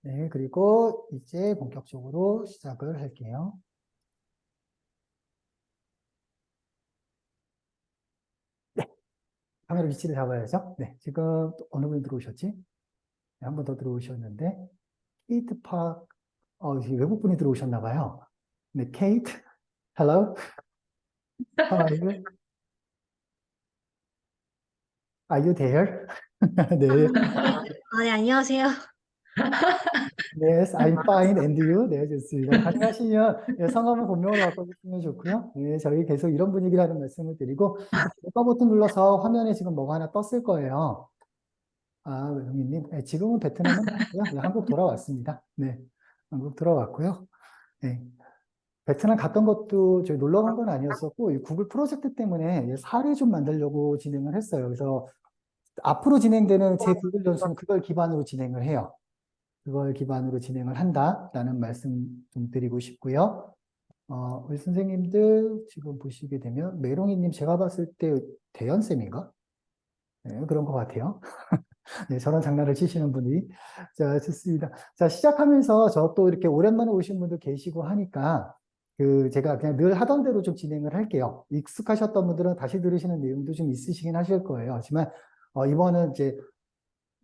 네, 그리고 이제 본격적으로 시작을 할게요. 네, 카메라 위치를 잡아야죠. 네, 지금 또 어느 분이 들어오셨지? 네, 한 분 더 들어오셨는데, 케이트 팍, 이제 외국 분이 들어오셨나 봐요. 네, 케이트, hello, how are you? Are you there? 네, 네, 안녕하세요. yes, I'm fine, and you? 네, 좋습니다. 가능하시면 네, 성함을 본명으로 바꿔주시면 좋고요. 네, 저희 계속 이런 분위기라는 말씀을 드리고, 녹화 버튼 눌러서 화면에 지금 뭐가 하나 떴을 거예요. 아, 외국인님. 네, 지금은 베트남은 아니고요. 네, 한국 돌아왔습니다. 네, 한국 돌아왔고요. 네, 베트남 갔던 것도 저희 놀러 간 건 아니었었고, 이 구글 프로젝트 때문에 사례 좀 만들려고 진행을 했어요. 그래서 앞으로 진행되는 제 구글 연수는 그걸 기반으로 진행을 해요. 그걸 기반으로 진행을 한다라는 말씀 좀 드리고 싶고요. 우리 선생님들 지금 보시게 되면, 메롱이님 제가 봤을 때 대연쌤인가? 네, 그런 것 같아요. 네, 저런 장난을 치시는 분이. 자, 좋습니다. 자, 시작하면서 저 또 이렇게 오랜만에 오신 분도 계시고 하니까, 제가 그냥 늘 하던 대로 좀 진행을 할게요. 익숙하셨던 분들은 다시 들으시는 내용도 좀 있으시긴 하실 거예요. 하지만, 이번은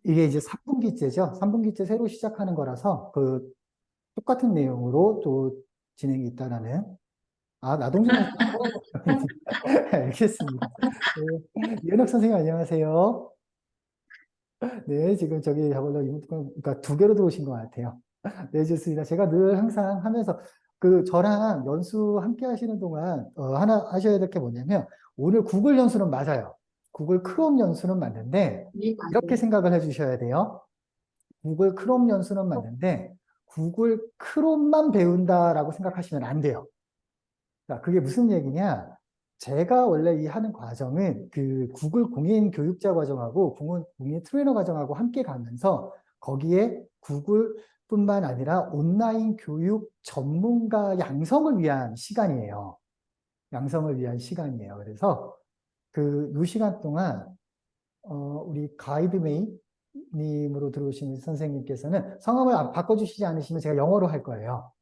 이게 이제 3분기째죠. 3분기째 새로 시작하는 거라서, 똑같은 내용으로 또 진행이 있다라는, 나동준 선생님. 알겠습니다. 네, 이현혁 선생님 안녕하세요. 네, 지금 저걸로 그러니까 두 개로 들어오신 것 같아요. 네, 좋습니다. 제가 늘 항상 하면서 저랑 연수 함께 하시는 동안 하나 하셔야 될 게 뭐냐면 오늘 구글 연수는 맞아요. 구글 크롬 연수는 맞는데 네, 이렇게 맞아요. 생각을 해주셔야 돼요. 구글 크롬 연수는 맞는데 구글 크롬만 배운다라고 생각하시면 안 돼요. 자, 그게 무슨 얘기냐? 제가 원래 이 하는 과정은 구글 공인 교육자 과정하고 구글 공인 트레이너 과정하고 함께 가면서 거기에 구글뿐만 아니라 온라인 교육 전문가 양성을 위한 시간이에요. 양성을 위한 시간이에요. 그래서 이 시간 동안 우리 가이드메이 님으로 들어오신 선생님께서는 성함을 바꿔주시지 않으시면 제가 영어로 할 거예요.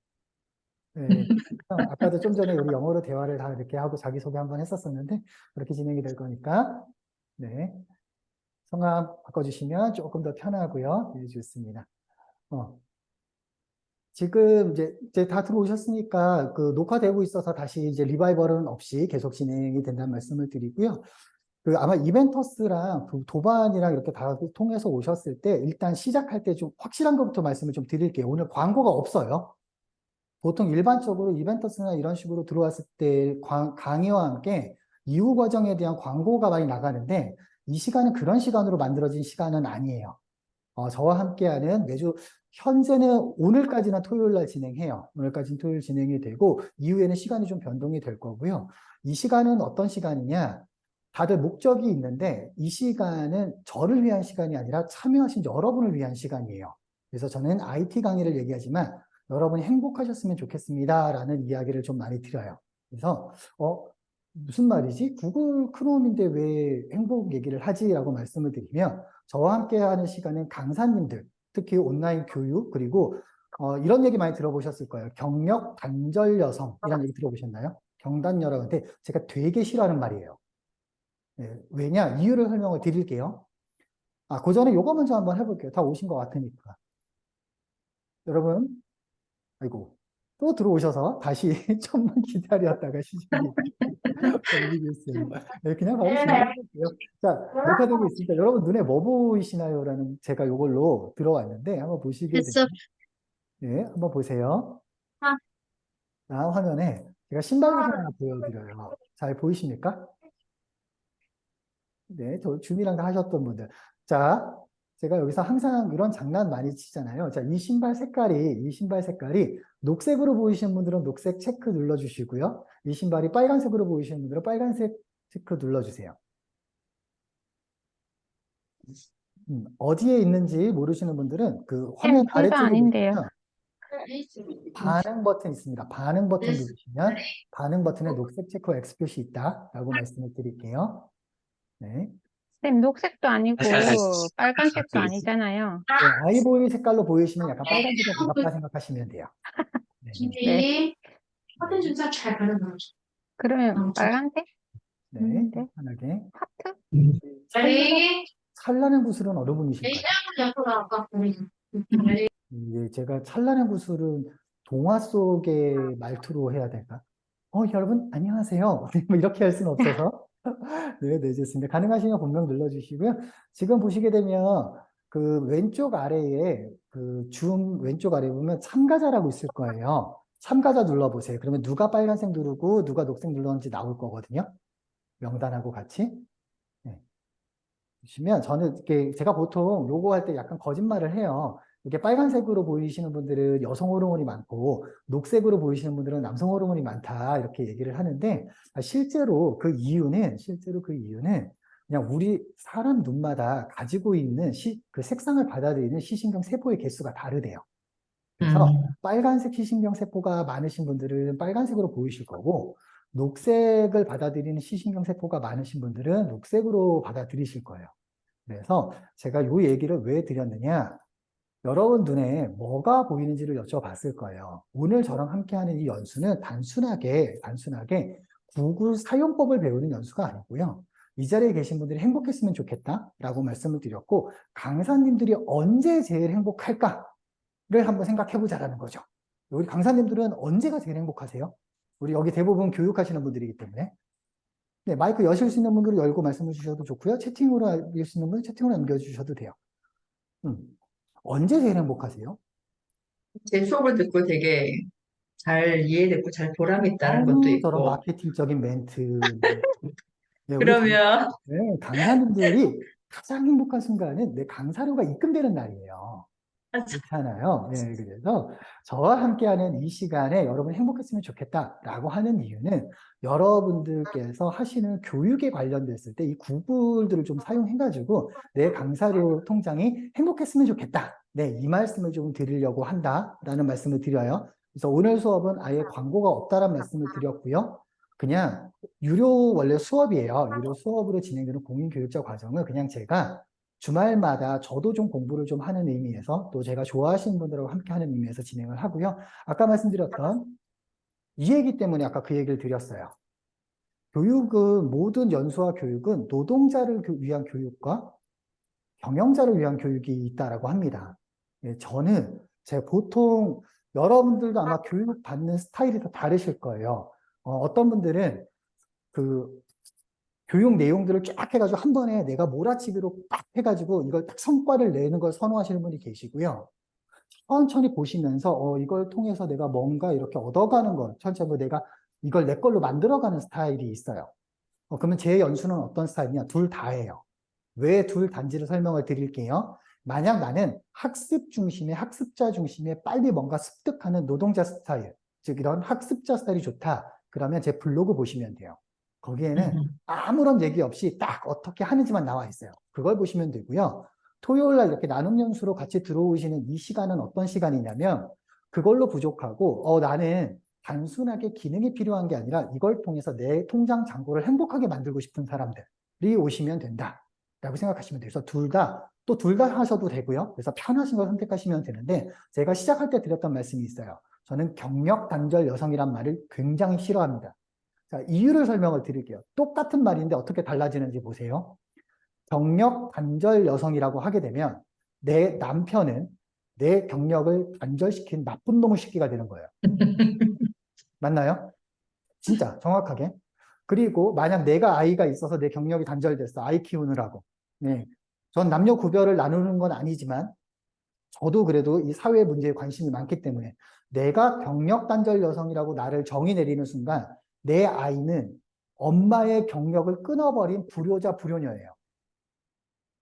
네. 아까도 좀 전에 우리 영어로 대화를 다 이렇게 하고 자기소개 한번 했었었는데, 그렇게 진행이 될 거니까, 네. 성함 바꿔주시면 조금 더 편하고요. 네, 좋습니다. 지금 이제 다 들어오셨으니까 녹화되고 있어서 다시 이제 리바이벌은 없이 계속 진행이 된다는 말씀을 드리고요. 아마 이벤터스랑 도반이랑 이렇게 다 통해서 오셨을 때 일단 시작할 때 좀 확실한 것부터 말씀을 좀 드릴게요. 오늘 광고가 없어요. 보통 일반적으로 이벤터스나 이런 식으로 들어왔을 때 강의와 함께 이후 과정에 대한 광고가 많이 나가는데 이 시간은 그런 시간으로 만들어진 시간은 아니에요. 저와 함께하는 매주 현재는 오늘까지나 토요일 날 진행해요. 오늘까지는 토요일 진행이 되고 이후에는 시간이 좀 변동이 될 거고요. 이 시간은 어떤 시간이냐? 다들 목적이 있는데 이 시간은 저를 위한 시간이 아니라 참여하신 여러분을 위한 시간이에요. 그래서 저는 IT 강의를 얘기하지만 여러분이 행복하셨으면 좋겠습니다라는 이야기를 좀 많이 드려요. 그래서 무슨 말이지? 구글 크롬인데 왜 행복 얘기를 하지라고 말씀을 드리면 저와 함께 하는 시간은 강사님들, 특히 온라인 교육, 그리고 이런 얘기 많이 들어보셨을 거예요. 경력 단절 여성 이런 얘기 들어보셨나요? 경단녀라는데 제가 되게 싫어하는 말이에요. 네, 왜냐? 이유를 설명을 드릴게요. 그 전에 요거 먼저 한번 해볼게요. 다 오신 것 같으니까. 여러분, 아이고, 또 들어오셔서 다시 좀만 기다렸다가 시작이 걸리겠어요. 네, 그냥 바로 진행할게요. 자, 녹화되고 있으니까 여러분 눈에 뭐 보이시나요? 라는 제가 요걸로 들어왔는데 한번 보시게 되면, 됐어. 네, 한번 보세요. 화면에 제가 신발 사진 하나 보여드려요. 잘 보이십니까? 네, 저 줌이랑 다 하셨던 분들. 자, 제가 여기서 항상 이런 장난 많이 치잖아요. 자, 이 신발 색깔이 녹색으로 보이시는 분들은 녹색 체크 눌러주시고요. 이 신발이 빨간색으로 보이시는 분들은 빨간색 체크 눌러주세요. 어디에 있는지 모르시는 분들은 화면 제가 아래쪽에 아닌데요. 보시면 반응 버튼 있습니다. 반응 버튼 누르시면 반응 버튼에 녹색 체크 X 표시 있다라고 말씀을 드릴게요. 네. 쌤, 녹색도 아니고 빨간색도 아니잖아요. 네, 아이보리 색깔로 보이시면 약간 빨간색에 가깝다 생각하시면 돼요. 네, 네. 사진 진짜 잘 가려놔. 그러면 빨간색? 네, 네. 편하게. 하트? 찬란한 구슬은 어느 분이실까요? 옆으로 아까 이게 제가 찬란한 구슬은 동화 속의 말투로 해야 될까? 여러분, 안녕하세요. 뭐 이렇게 할 수는 없어서. 네, 네, 좋습니다. 가능하시면 본명 눌러주시고요. 지금 보시게 되면 그 왼쪽 아래에 그 줌 왼쪽 아래에 보면 참가자라고 있을 거예요. 참가자 눌러보세요. 그러면 누가 빨간색 누르고 누가 녹색 눌렀는지 나올 거거든요. 명단하고 같이. 네. 보시면 저는 이렇게 제가 보통 요거 할 때 약간 거짓말을 해요. 이게 빨간색으로 보이시는 분들은 여성 호르몬이 많고 녹색으로 보이시는 분들은 남성 호르몬이 많다 이렇게 얘기를 하는데 실제로 그 이유는 그냥 우리 사람 눈마다 가지고 있는 그 색상을 받아들이는 시신경 세포의 개수가 다르대요. 그래서 빨간색 시신경 세포가 많으신 분들은 빨간색으로 보이실 거고 녹색을 받아들이는 시신경 세포가 많으신 분들은 녹색으로 받아들이실 거예요. 그래서 제가 이 얘기를 왜 드렸느냐? 여러분 눈에 뭐가 보이는지를 여쭤봤을 거예요. 오늘 저랑 함께하는 이 연수는 단순하게 구글 사용법을 배우는 연수가 아니고요. 이 자리에 계신 분들이 행복했으면 좋겠다라고 말씀을 드렸고 강사님들이 언제 제일 행복할까를 한번 생각해 보자라는 거죠. 우리 강사님들은 언제가 제일 행복하세요? 우리 여기 대부분 교육하시는 분들이기 때문에. 네, 마이크 여실 수 있는 분들은 열고 말씀을 주셔도 좋고요. 채팅으로 알릴 수 있는 분은 채팅으로 남겨주셔도 돼요. 언제 제일 행복하세요? 제 수업을 듣고 되게 잘 이해됐고 잘 보람있다는 것도 저런 있고. 마케팅적인 멘트. 네, 그러면 네, 강사님들이 가장 행복한 순간은 내 강사료가 입금되는 날이에요. 그렇잖아요. 네, 그래서 저와 함께하는 이 시간에 여러분이 행복했으면 좋겠다라고 하는 이유는 여러분들께서 하시는 교육에 관련됐을 때 이 구글들을 좀 사용해가지고 내 강사료 통장이 행복했으면 좋겠다. 네, 이 말씀을 좀 드리려고 한다라는 말씀을 드려요. 그래서 오늘 수업은 아예 광고가 없다라는 말씀을 드렸고요. 그냥 유료 원래 수업이에요. 유료 수업으로 진행되는 공인교육자 과정을 그냥 제가 주말마다 저도 좀 공부를 좀 하는 의미에서 또 제가 좋아하시는 분들하고 함께 하는 의미에서 진행을 하고요. 아까 말씀드렸던 이 얘기 때문에 아까 그 얘기를 드렸어요. 교육은 모든 연수와 교육은 노동자를 위한 교육과 경영자를 위한 교육이 있다라고 합니다. 예, 저는 제가 보통 여러분들도 아마 교육 받는 스타일이 다 다르실 거예요. 어떤 분들은 그 교육 내용들을 쫙 해가지고 한 번에 내가 몰아치기로 빡 해가지고 이걸 딱 성과를 내는 걸 선호하시는 분이 계시고요. 천천히 보시면서 이걸 통해서 내가 뭔가 이렇게 얻어가는 걸 천천히 내가 이걸 내 걸로 만들어가는 스타일이 있어요. 그러면 제 연수는 어떤 스타일이냐? 둘 다예요. 왜 둘 단지를 설명을 드릴게요. 만약 나는 학습 중심의 학습자 중심의 빨리 뭔가 습득하는 노동자 스타일, 즉 이런 학습자 스타일이 좋다. 그러면 제 블로그 보시면 돼요. 거기에는 아무런 얘기 없이 딱 어떻게 하는지만 나와 있어요. 그걸 보시면 되고요. 토요일 날 이렇게 나눔 연수로 같이 들어오시는 이 시간은 어떤 시간이냐면 그걸로 부족하고 나는 단순하게 기능이 필요한 게 아니라 이걸 통해서 내 통장 잔고를 행복하게 만들고 싶은 사람들이 오시면 된다 라고 생각하시면 돼요. 그래서 둘 다 하셔도 되고요. 그래서 편하신 걸 선택하시면 되는데 제가 시작할 때 드렸던 말씀이 있어요. 저는 경력 단절 여성이란 말을 굉장히 싫어합니다. 자, 이유를 설명을 드릴게요. 똑같은 말인데 어떻게 달라지는지 보세요. 경력 단절 여성이라고 하게 되면 내 남편은 내 경력을 단절시킨 나쁜 놈의 새끼가 되는 거예요. 맞나요? 진짜 정확하게. 그리고 만약 내가 아이가 있어서 내 경력이 단절됐어. 아이 키우느라고. 네. 전 남녀 구별을 나누는 건 아니지만 저도 그래도 이 사회 문제에 관심이 많기 때문에 내가 경력 단절 여성이라고 나를 정의 내리는 순간 내 아이는 엄마의 경력을 끊어버린 불효자 불효녀예요.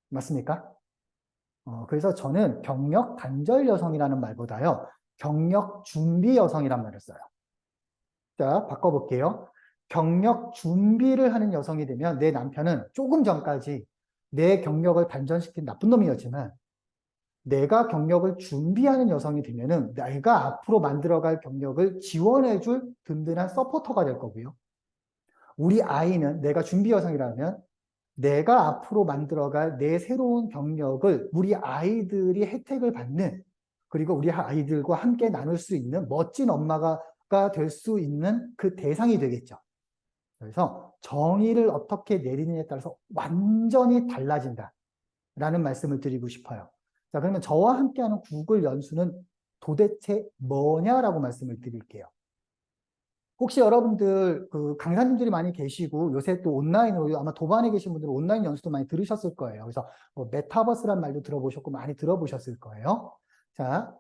맞습니까? 그래서 저는 경력 단절 여성이라는 말보다요. 경력 준비 여성이란 말을 써요. 자, 바꿔볼게요. 경력 준비를 하는 여성이 되면 내 남편은 조금 전까지 내 경력을 단절시킨 나쁜 놈이었지만 내가 경력을 준비하는 여성이 되면은 내가 앞으로 만들어갈 경력을 지원해줄 든든한 서포터가 될 거고요. 우리 아이는 내가 준비 여성이라면 내가 앞으로 만들어갈 내 새로운 경력을 우리 아이들이 혜택을 받는, 그리고 우리 아이들과 함께 나눌 수 있는 멋진 엄마가 될 수 있는 그 대상이 되겠죠. 그래서 정의를 어떻게 내리느냐에 따라서 완전히 달라진다 라는 말씀을 드리고 싶어요. 자, 그러면 저와 함께하는 구글 연수는 도대체 뭐냐라고 말씀을 드릴게요. 혹시 여러분들 그 강사님들이 많이 계시고 요새 또 온라인으로 아마 도반에 계신 분들은 온라인 연수도 많이 들으셨을 거예요. 그래서 뭐 메타버스란 말도 들어보셨고 많이 들어보셨을 거예요. 자,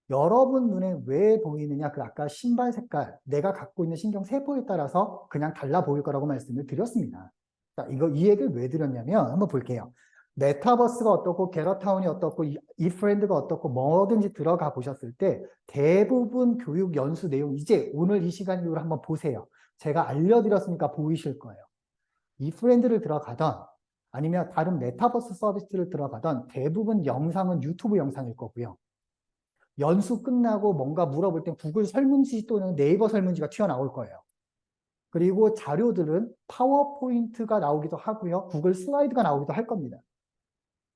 여러분 눈에 왜 보이느냐? 그 아까 신발 색깔, 내가 갖고 있는 신경 세포에 따라서 그냥 달라 보일 거라고 말씀을 드렸습니다. 자, 이 얘기를 왜 드렸냐면 한번 볼게요. 메타버스가 어떻고 게러타운이 어떻고 이프렌드가 어떻고 뭐든지 들어가 보셨을 때 대부분 교육 연수 내용 이제 오늘 이 시간 이후로 한번 보세요. 제가 알려드렸으니까 보이실 거예요. 이프렌드를 들어가던 아니면 다른 메타버스 서비스를 들어가던 대부분 영상은 유튜브 영상일 거고요. 연수 끝나고 뭔가 물어볼 땐 구글 설문지 또는 네이버 설문지가 튀어나올 거예요. 그리고 자료들은 파워포인트가 나오기도 하고요. 구글 슬라이드가 나오기도 할 겁니다.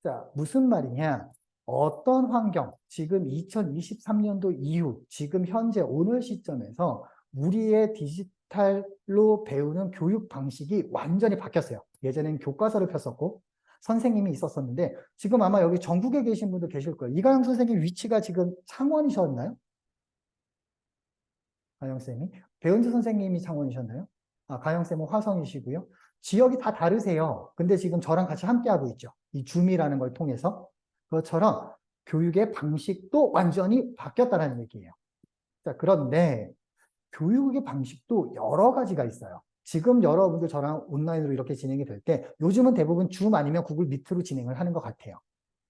자, 무슨 말이냐? 어떤 환경, 지금 2023년도 이후, 지금 현재 오늘 시점에서 우리의 디지털로 배우는 교육 방식이 완전히 바뀌었어요. 예전엔 교과서를 폈었고 선생님이 있었었는데 지금 아마 여기 전국에 계신 분들 계실 거예요. 이가영 선생님 위치가 지금 창원이셨나요? 가영쌤이? 배은주 선생님이 창원이셨나요? 아, 가영쌤은 화성이시고요. 지역이 다 다르세요. 근데 지금 저랑 같이 함께하고 있죠. 이 줌이라는 걸 통해서. 그것처럼 교육의 방식도 완전히 바뀌었다는 얘기예요. 자, 그런데 교육의 방식도 여러 가지가 있어요. 지금 여러분들 저랑 온라인으로 이렇게 진행이 될 때 요즘은 대부분 줌 아니면 구글 미트로 진행을 하는 것 같아요.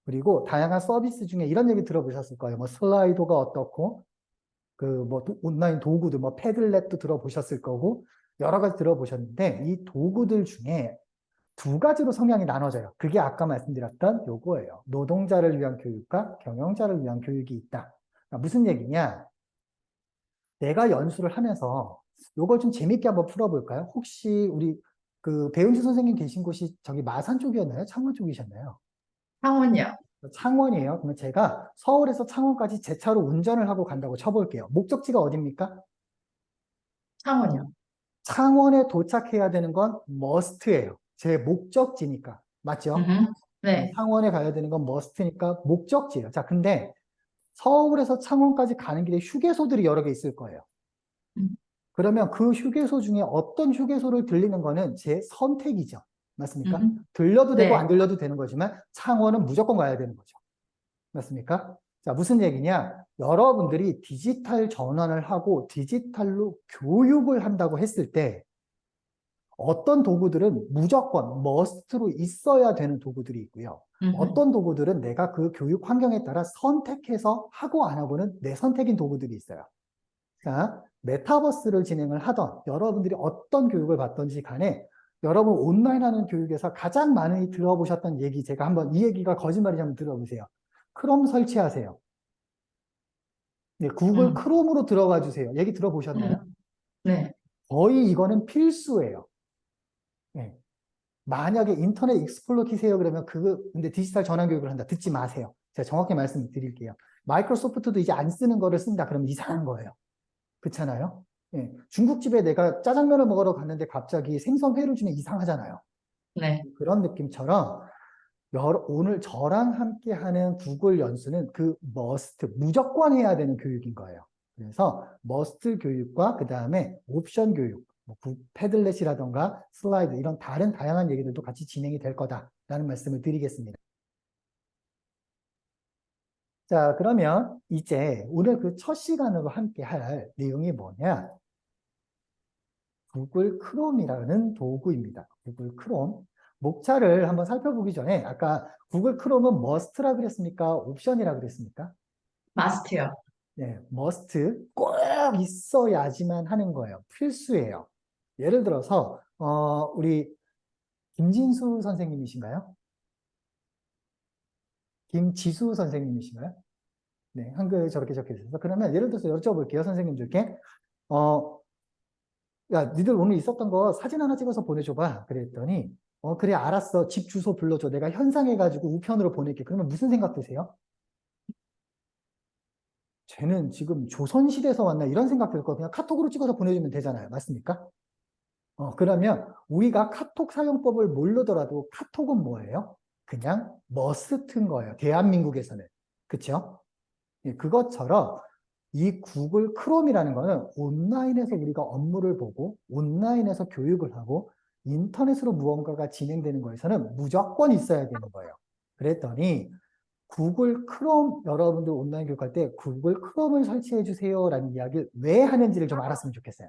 그리고 다양한 서비스 중에 이런 얘기 들어보셨을 거예요. 뭐 슬라이도가 어떻고 그 뭐 온라인 도구들 뭐 패들렛도 들어보셨을 거고 여러 가지 들어보셨는데 이 도구들 중에 두 가지로 성향이 나눠져요. 그게 아까 말씀드렸던 요거예요. 노동자를 위한 교육과 경영자를 위한 교육이 있다. 그러니까 무슨 얘기냐? 내가 연수를 하면서 요걸 좀 재밌게 한번 풀어볼까요? 혹시 우리 그 배은주 선생님 계신 곳이 저기 마산 쪽이었나요? 창원 쪽이셨나요? 창원이요. 창원이에요. 그러면 제가 서울에서 창원까지 제 차로 운전을 하고 간다고 쳐볼게요. 목적지가 어딥니까? 창원이요. 창원에 도착해야 되는 건 머스트예요. 제 목적지니까. 맞죠? 네. 창원에 가야 되는 건 머스트니까 목적지예요. 자, 근데 서울에서 창원까지 가는 길에 휴게소들이 여러 개 있을 거예요. 음. 그러면 그 휴게소 중에 어떤 휴게소를 들리는 거는 제 선택이죠. 맞습니까? 음. 들려도 되고 네. 안 들려도 되는 거지만 창원은 무조건 가야 되는 거죠. 맞습니까? 자, 무슨 얘기냐? 여러분들이 디지털 전환을 하고 디지털로 교육을 한다고 했을 때 어떤 도구들은 무조건 머스트로 있어야 되는 도구들이 있고요. 어떤 도구들은 내가 그 교육 환경에 따라 선택해서 하고 안 하고는 내 선택인 도구들이 있어요. 자, 메타버스를 진행을 하던 여러분들이 어떤 교육을 받던지 간에 여러분 온라인 하는 교육에서 가장 많이 들어보셨던 얘기 제가 한번 이 얘기가 거짓말이지 한번 들어보세요. 크롬 설치하세요. 네, 구글 크롬으로 들어가 주세요. 얘기 들어보셨나요? 네. 거의 이거는 필수예요. 네. 만약에 인터넷 익스플로러 키세요 그러면 근데 디지털 전환 교육을 한다. 듣지 마세요. 제가 정확히 말씀드릴게요. 마이크로소프트도 이제 안 쓰는 거를 쓴다. 그러면 이상한 거예요. 그렇잖아요? 예. 중국집에 내가 짜장면을 먹으러 갔는데 갑자기 생선회를 주면 이상하잖아요. 네. 그런 느낌처럼 오늘 저랑 함께 하는 구글 연수는 그 머스트, 무조건 해야 되는 교육인 거예요. 그래서 머스트 교육과 그 다음에 옵션 교육, 뭐 패들렛이라던가 슬라이드 이런 다양한 얘기들도 같이 진행이 될 거다라는 말씀을 드리겠습니다. 자, 그러면 이제 오늘 그 첫 시간으로 함께 할 내용이 뭐냐? 구글 크롬이라는 도구입니다. 구글 크롬. 목차를 한번 살펴보기 전에 아까 구글 크롬은 머스트라 그랬습니까? 옵션이라 그랬습니까? 마스터요. 네, 머스트 꼭 있어야지만 하는 거예요. 필수예요. 예를 들어서 우리 김진수 선생님이신가요? 김지수 선생님이신가요? 네, 한글 저렇게 적혀 있어서 그러면 예를 들어서 여쭤볼게요, 선생님들께. 야, 니들 오늘 있었던 거 사진 하나 찍어서 보내줘봐. 그랬더니 그래, 알았어. 집 주소 불러줘. 내가 현상해가지고 우편으로 보낼게. 그러면 무슨 생각 드세요? 쟤는 지금 조선시대에서 왔나? 이런 생각 들 거 그냥 카톡으로 찍어서 보내주면 되잖아요. 맞습니까? 그러면 우리가 카톡 사용법을 모르더라도 카톡은 뭐예요? 그냥 머스트인 거예요. 대한민국에서는. 그쵸? 예, 그것처럼 이 구글 크롬이라는 거는 온라인에서 우리가 업무를 보고 온라인에서 교육을 하고 인터넷으로 무언가가 진행되는 거에서는 무조건 있어야 되는 거예요. 그랬더니 구글 크롬 여러분들 온라인 교육할 때 구글 크롬을 설치해 주세요라는 이야기를 왜 하는지를 좀 알았으면 좋겠어요.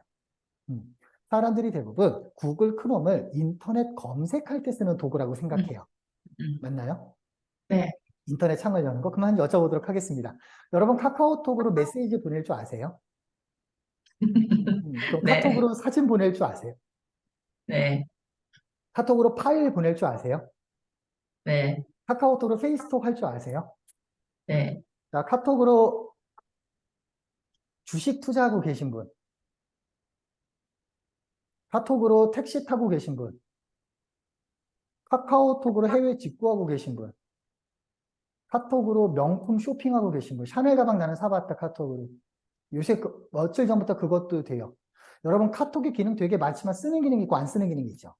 사람들이 대부분 구글 크롬을 인터넷 검색할 때 쓰는 도구라고 생각해요. 맞나요? 네. 인터넷 창을 여는 거 그만 여쭤보도록 하겠습니다. 여러분 카카오톡으로 메시지 보낼 줄 아세요? 그럼 네. 카톡으로 사진 보낼 줄 아세요? 네. 카톡으로 파일 보낼 줄 아세요? 네. 카카오톡으로 페이스톡 할 줄 아세요? 네. 자, 카톡으로 주식 투자하고 계신 분, 카톡으로 택시 타고 계신 분, 카카오톡으로 해외 직구하고 계신 분, 카톡으로 명품 쇼핑하고 계신 분, 샤넬 가방 나는 사봤다 카톡으로. 요새 며칠 전부터 그것도 돼요. 여러분 카톡의 기능 되게 많지만 쓰는 기능이 있고 안 쓰는 기능이 있죠.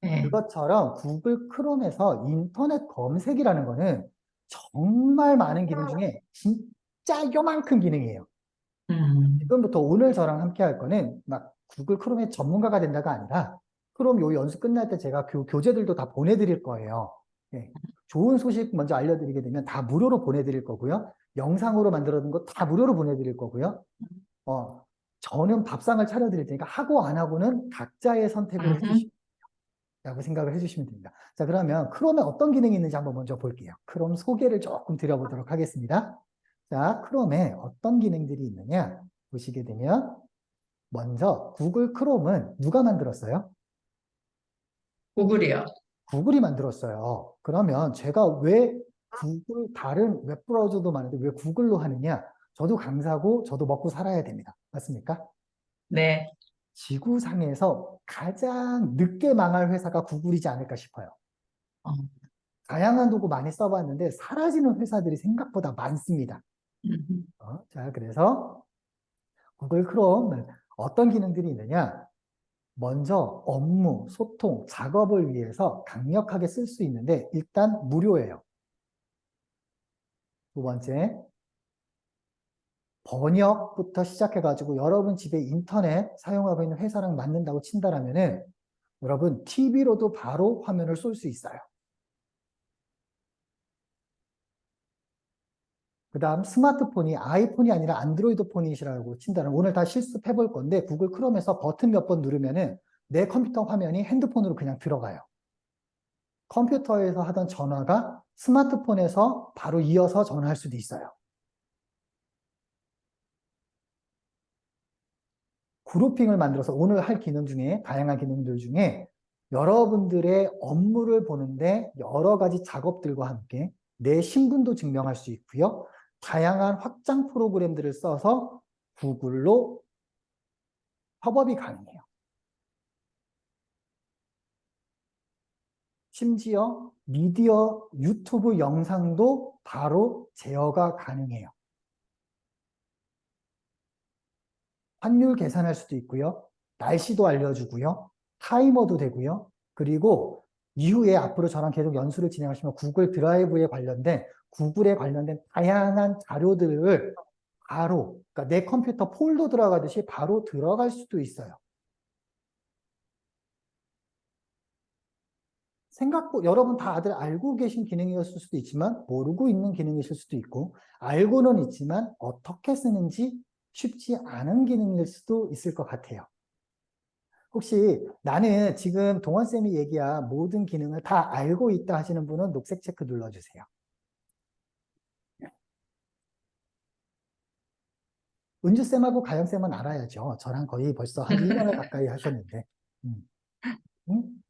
네. 그것처럼 구글 크롬에서 인터넷 검색이라는 거는 정말 많은 기능 중에 진짜 요만큼 기능이에요. 지금부터 오늘 저랑 함께 할 거는 막 구글 크롬의 전문가가 된다가 아니라 크롬 요 연수 끝날 때 제가 교재들도 다 보내드릴 거예요. 예. 좋은 소식 먼저 알려드리게 되면 다 무료로 보내드릴 거고요. 영상으로 만들어둔 거 다 무료로 보내드릴 거고요. 저는 밥상을 차려드릴 테니까 하고 안 하고는 각자의 선택을 해주시라고 생각을 해주시면 됩니다. 자, 그러면 크롬에 어떤 기능이 있는지 한번 먼저 볼게요. 크롬 소개를 조금 드려보도록 하겠습니다. 자, 크롬에 어떤 기능들이 있느냐 보시게 되면 먼저 구글 크롬은 누가 만들었어요? 구글이요. 구글이 만들었어요. 그러면 제가 왜 구글 다른 웹브라우저도 많은데 왜 구글로 하느냐? 저도 강사고 저도 먹고 살아야 됩니다. 맞습니까? 네. 지구상에서 가장 늦게 망할 회사가 구글이지 않을까 싶어요. 어. 다양한 도구 많이 써봤는데 사라지는 회사들이 생각보다 많습니다. 자, 그래서 구글 크롬은 어떤 기능들이 있느냐? 먼저 업무, 소통, 작업을 위해서 강력하게 쓸 수 있는데 일단 무료예요. 두 번째, 번역부터 시작해가지고 여러분 집에 인터넷 사용하고 있는 회사랑 맞는다고 친다라면은 여러분 TV로도 바로 화면을 쏠 수 있어요. 그 다음 스마트폰이 아이폰이 아니라 안드로이드 폰이시라고 친다면 오늘 다 실습해 볼 건데 구글 크롬에서 버튼 몇 번 누르면은 내 컴퓨터 화면이 핸드폰으로 그냥 들어가요. 컴퓨터에서 하던 전화가 스마트폰에서 바로 이어서 전화할 수도 있어요. 그룹핑을 만들어서 오늘 할 기능 중에 다양한 기능들 중에 여러분들의 업무를 보는데 여러 가지 작업들과 함께 내 신분도 증명할 수 있고요. 다양한 확장 프로그램들을 써서 구글로 협업이 가능해요. 심지어 미디어 유튜브 영상도 바로 제어가 가능해요. 환율 계산할 수도 있고요. 날씨도 알려주고요. 타이머도 되고요. 그리고 이후에 앞으로 저랑 계속 연수를 진행하시면 구글 드라이브에 관련된 구글에 관련된 다양한 자료들을 바로 그러니까 내 컴퓨터 폴더 들어가듯이 바로 들어갈 수도 있어요. 생각보다 여러분 다들 알고 계신 기능이었을 수도 있지만 모르고 있는 기능이실 수도 있고 알고는 있지만 어떻게 쓰는지 쉽지 않은 기능일 수도 있을 것 같아요. 혹시 나는 지금 동원쌤이 얘기한 모든 기능을 다 알고 있다 하시는 분은 녹색 체크 눌러주세요. 은주쌤하고 가영쌤은 알아야죠. 저랑 거의 벌써 한 1년을 가까이 하셨는데. 음?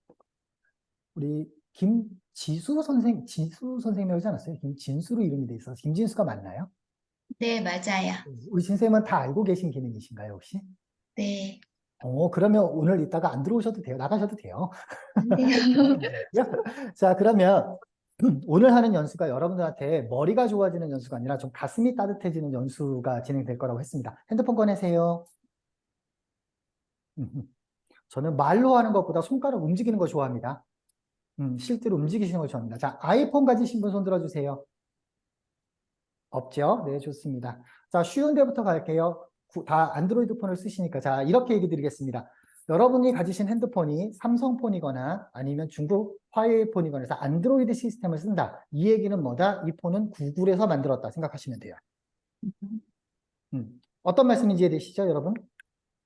우리 김지수 선생님이 하지 않았어요? 김진수로 이름이 돼 있어서 김진수가 맞나요? 네, 맞아요. 우리 진쌤은 다 알고 계신 기능이신가요, 혹시? 네. 그러면 오늘 이따가 안 들어오셔도 돼요. 나가셔도 돼요. 안 돼요. 자, 그러면 오늘 하는 연수가 여러분들한테 머리가 좋아지는 연수가 아니라 좀 가슴이 따뜻해지는 연수가 진행될 거라고 했습니다. 핸드폰 꺼내세요. 저는 말로 하는 것보다 손가락 움직이는 거 좋아합니다. 실제로 움직이시는 걸 좋아합니다. 자, 아이폰 가지신 분 손 들어주세요. 없죠? 네, 좋습니다. 자, 쉬운 데부터 갈게요. 다 안드로이드 폰을 쓰시니까. 자, 이렇게 얘기 드리겠습니다. 여러분이 가지신 핸드폰이 삼성폰이거나 아니면 중국 화웨이폰이거나 해서 안드로이드 시스템을 쓴다. 이 얘기는 뭐다? 이 폰은 구글에서 만들었다 생각하시면 돼요. 어떤 말씀인지 이해되시죠, 여러분?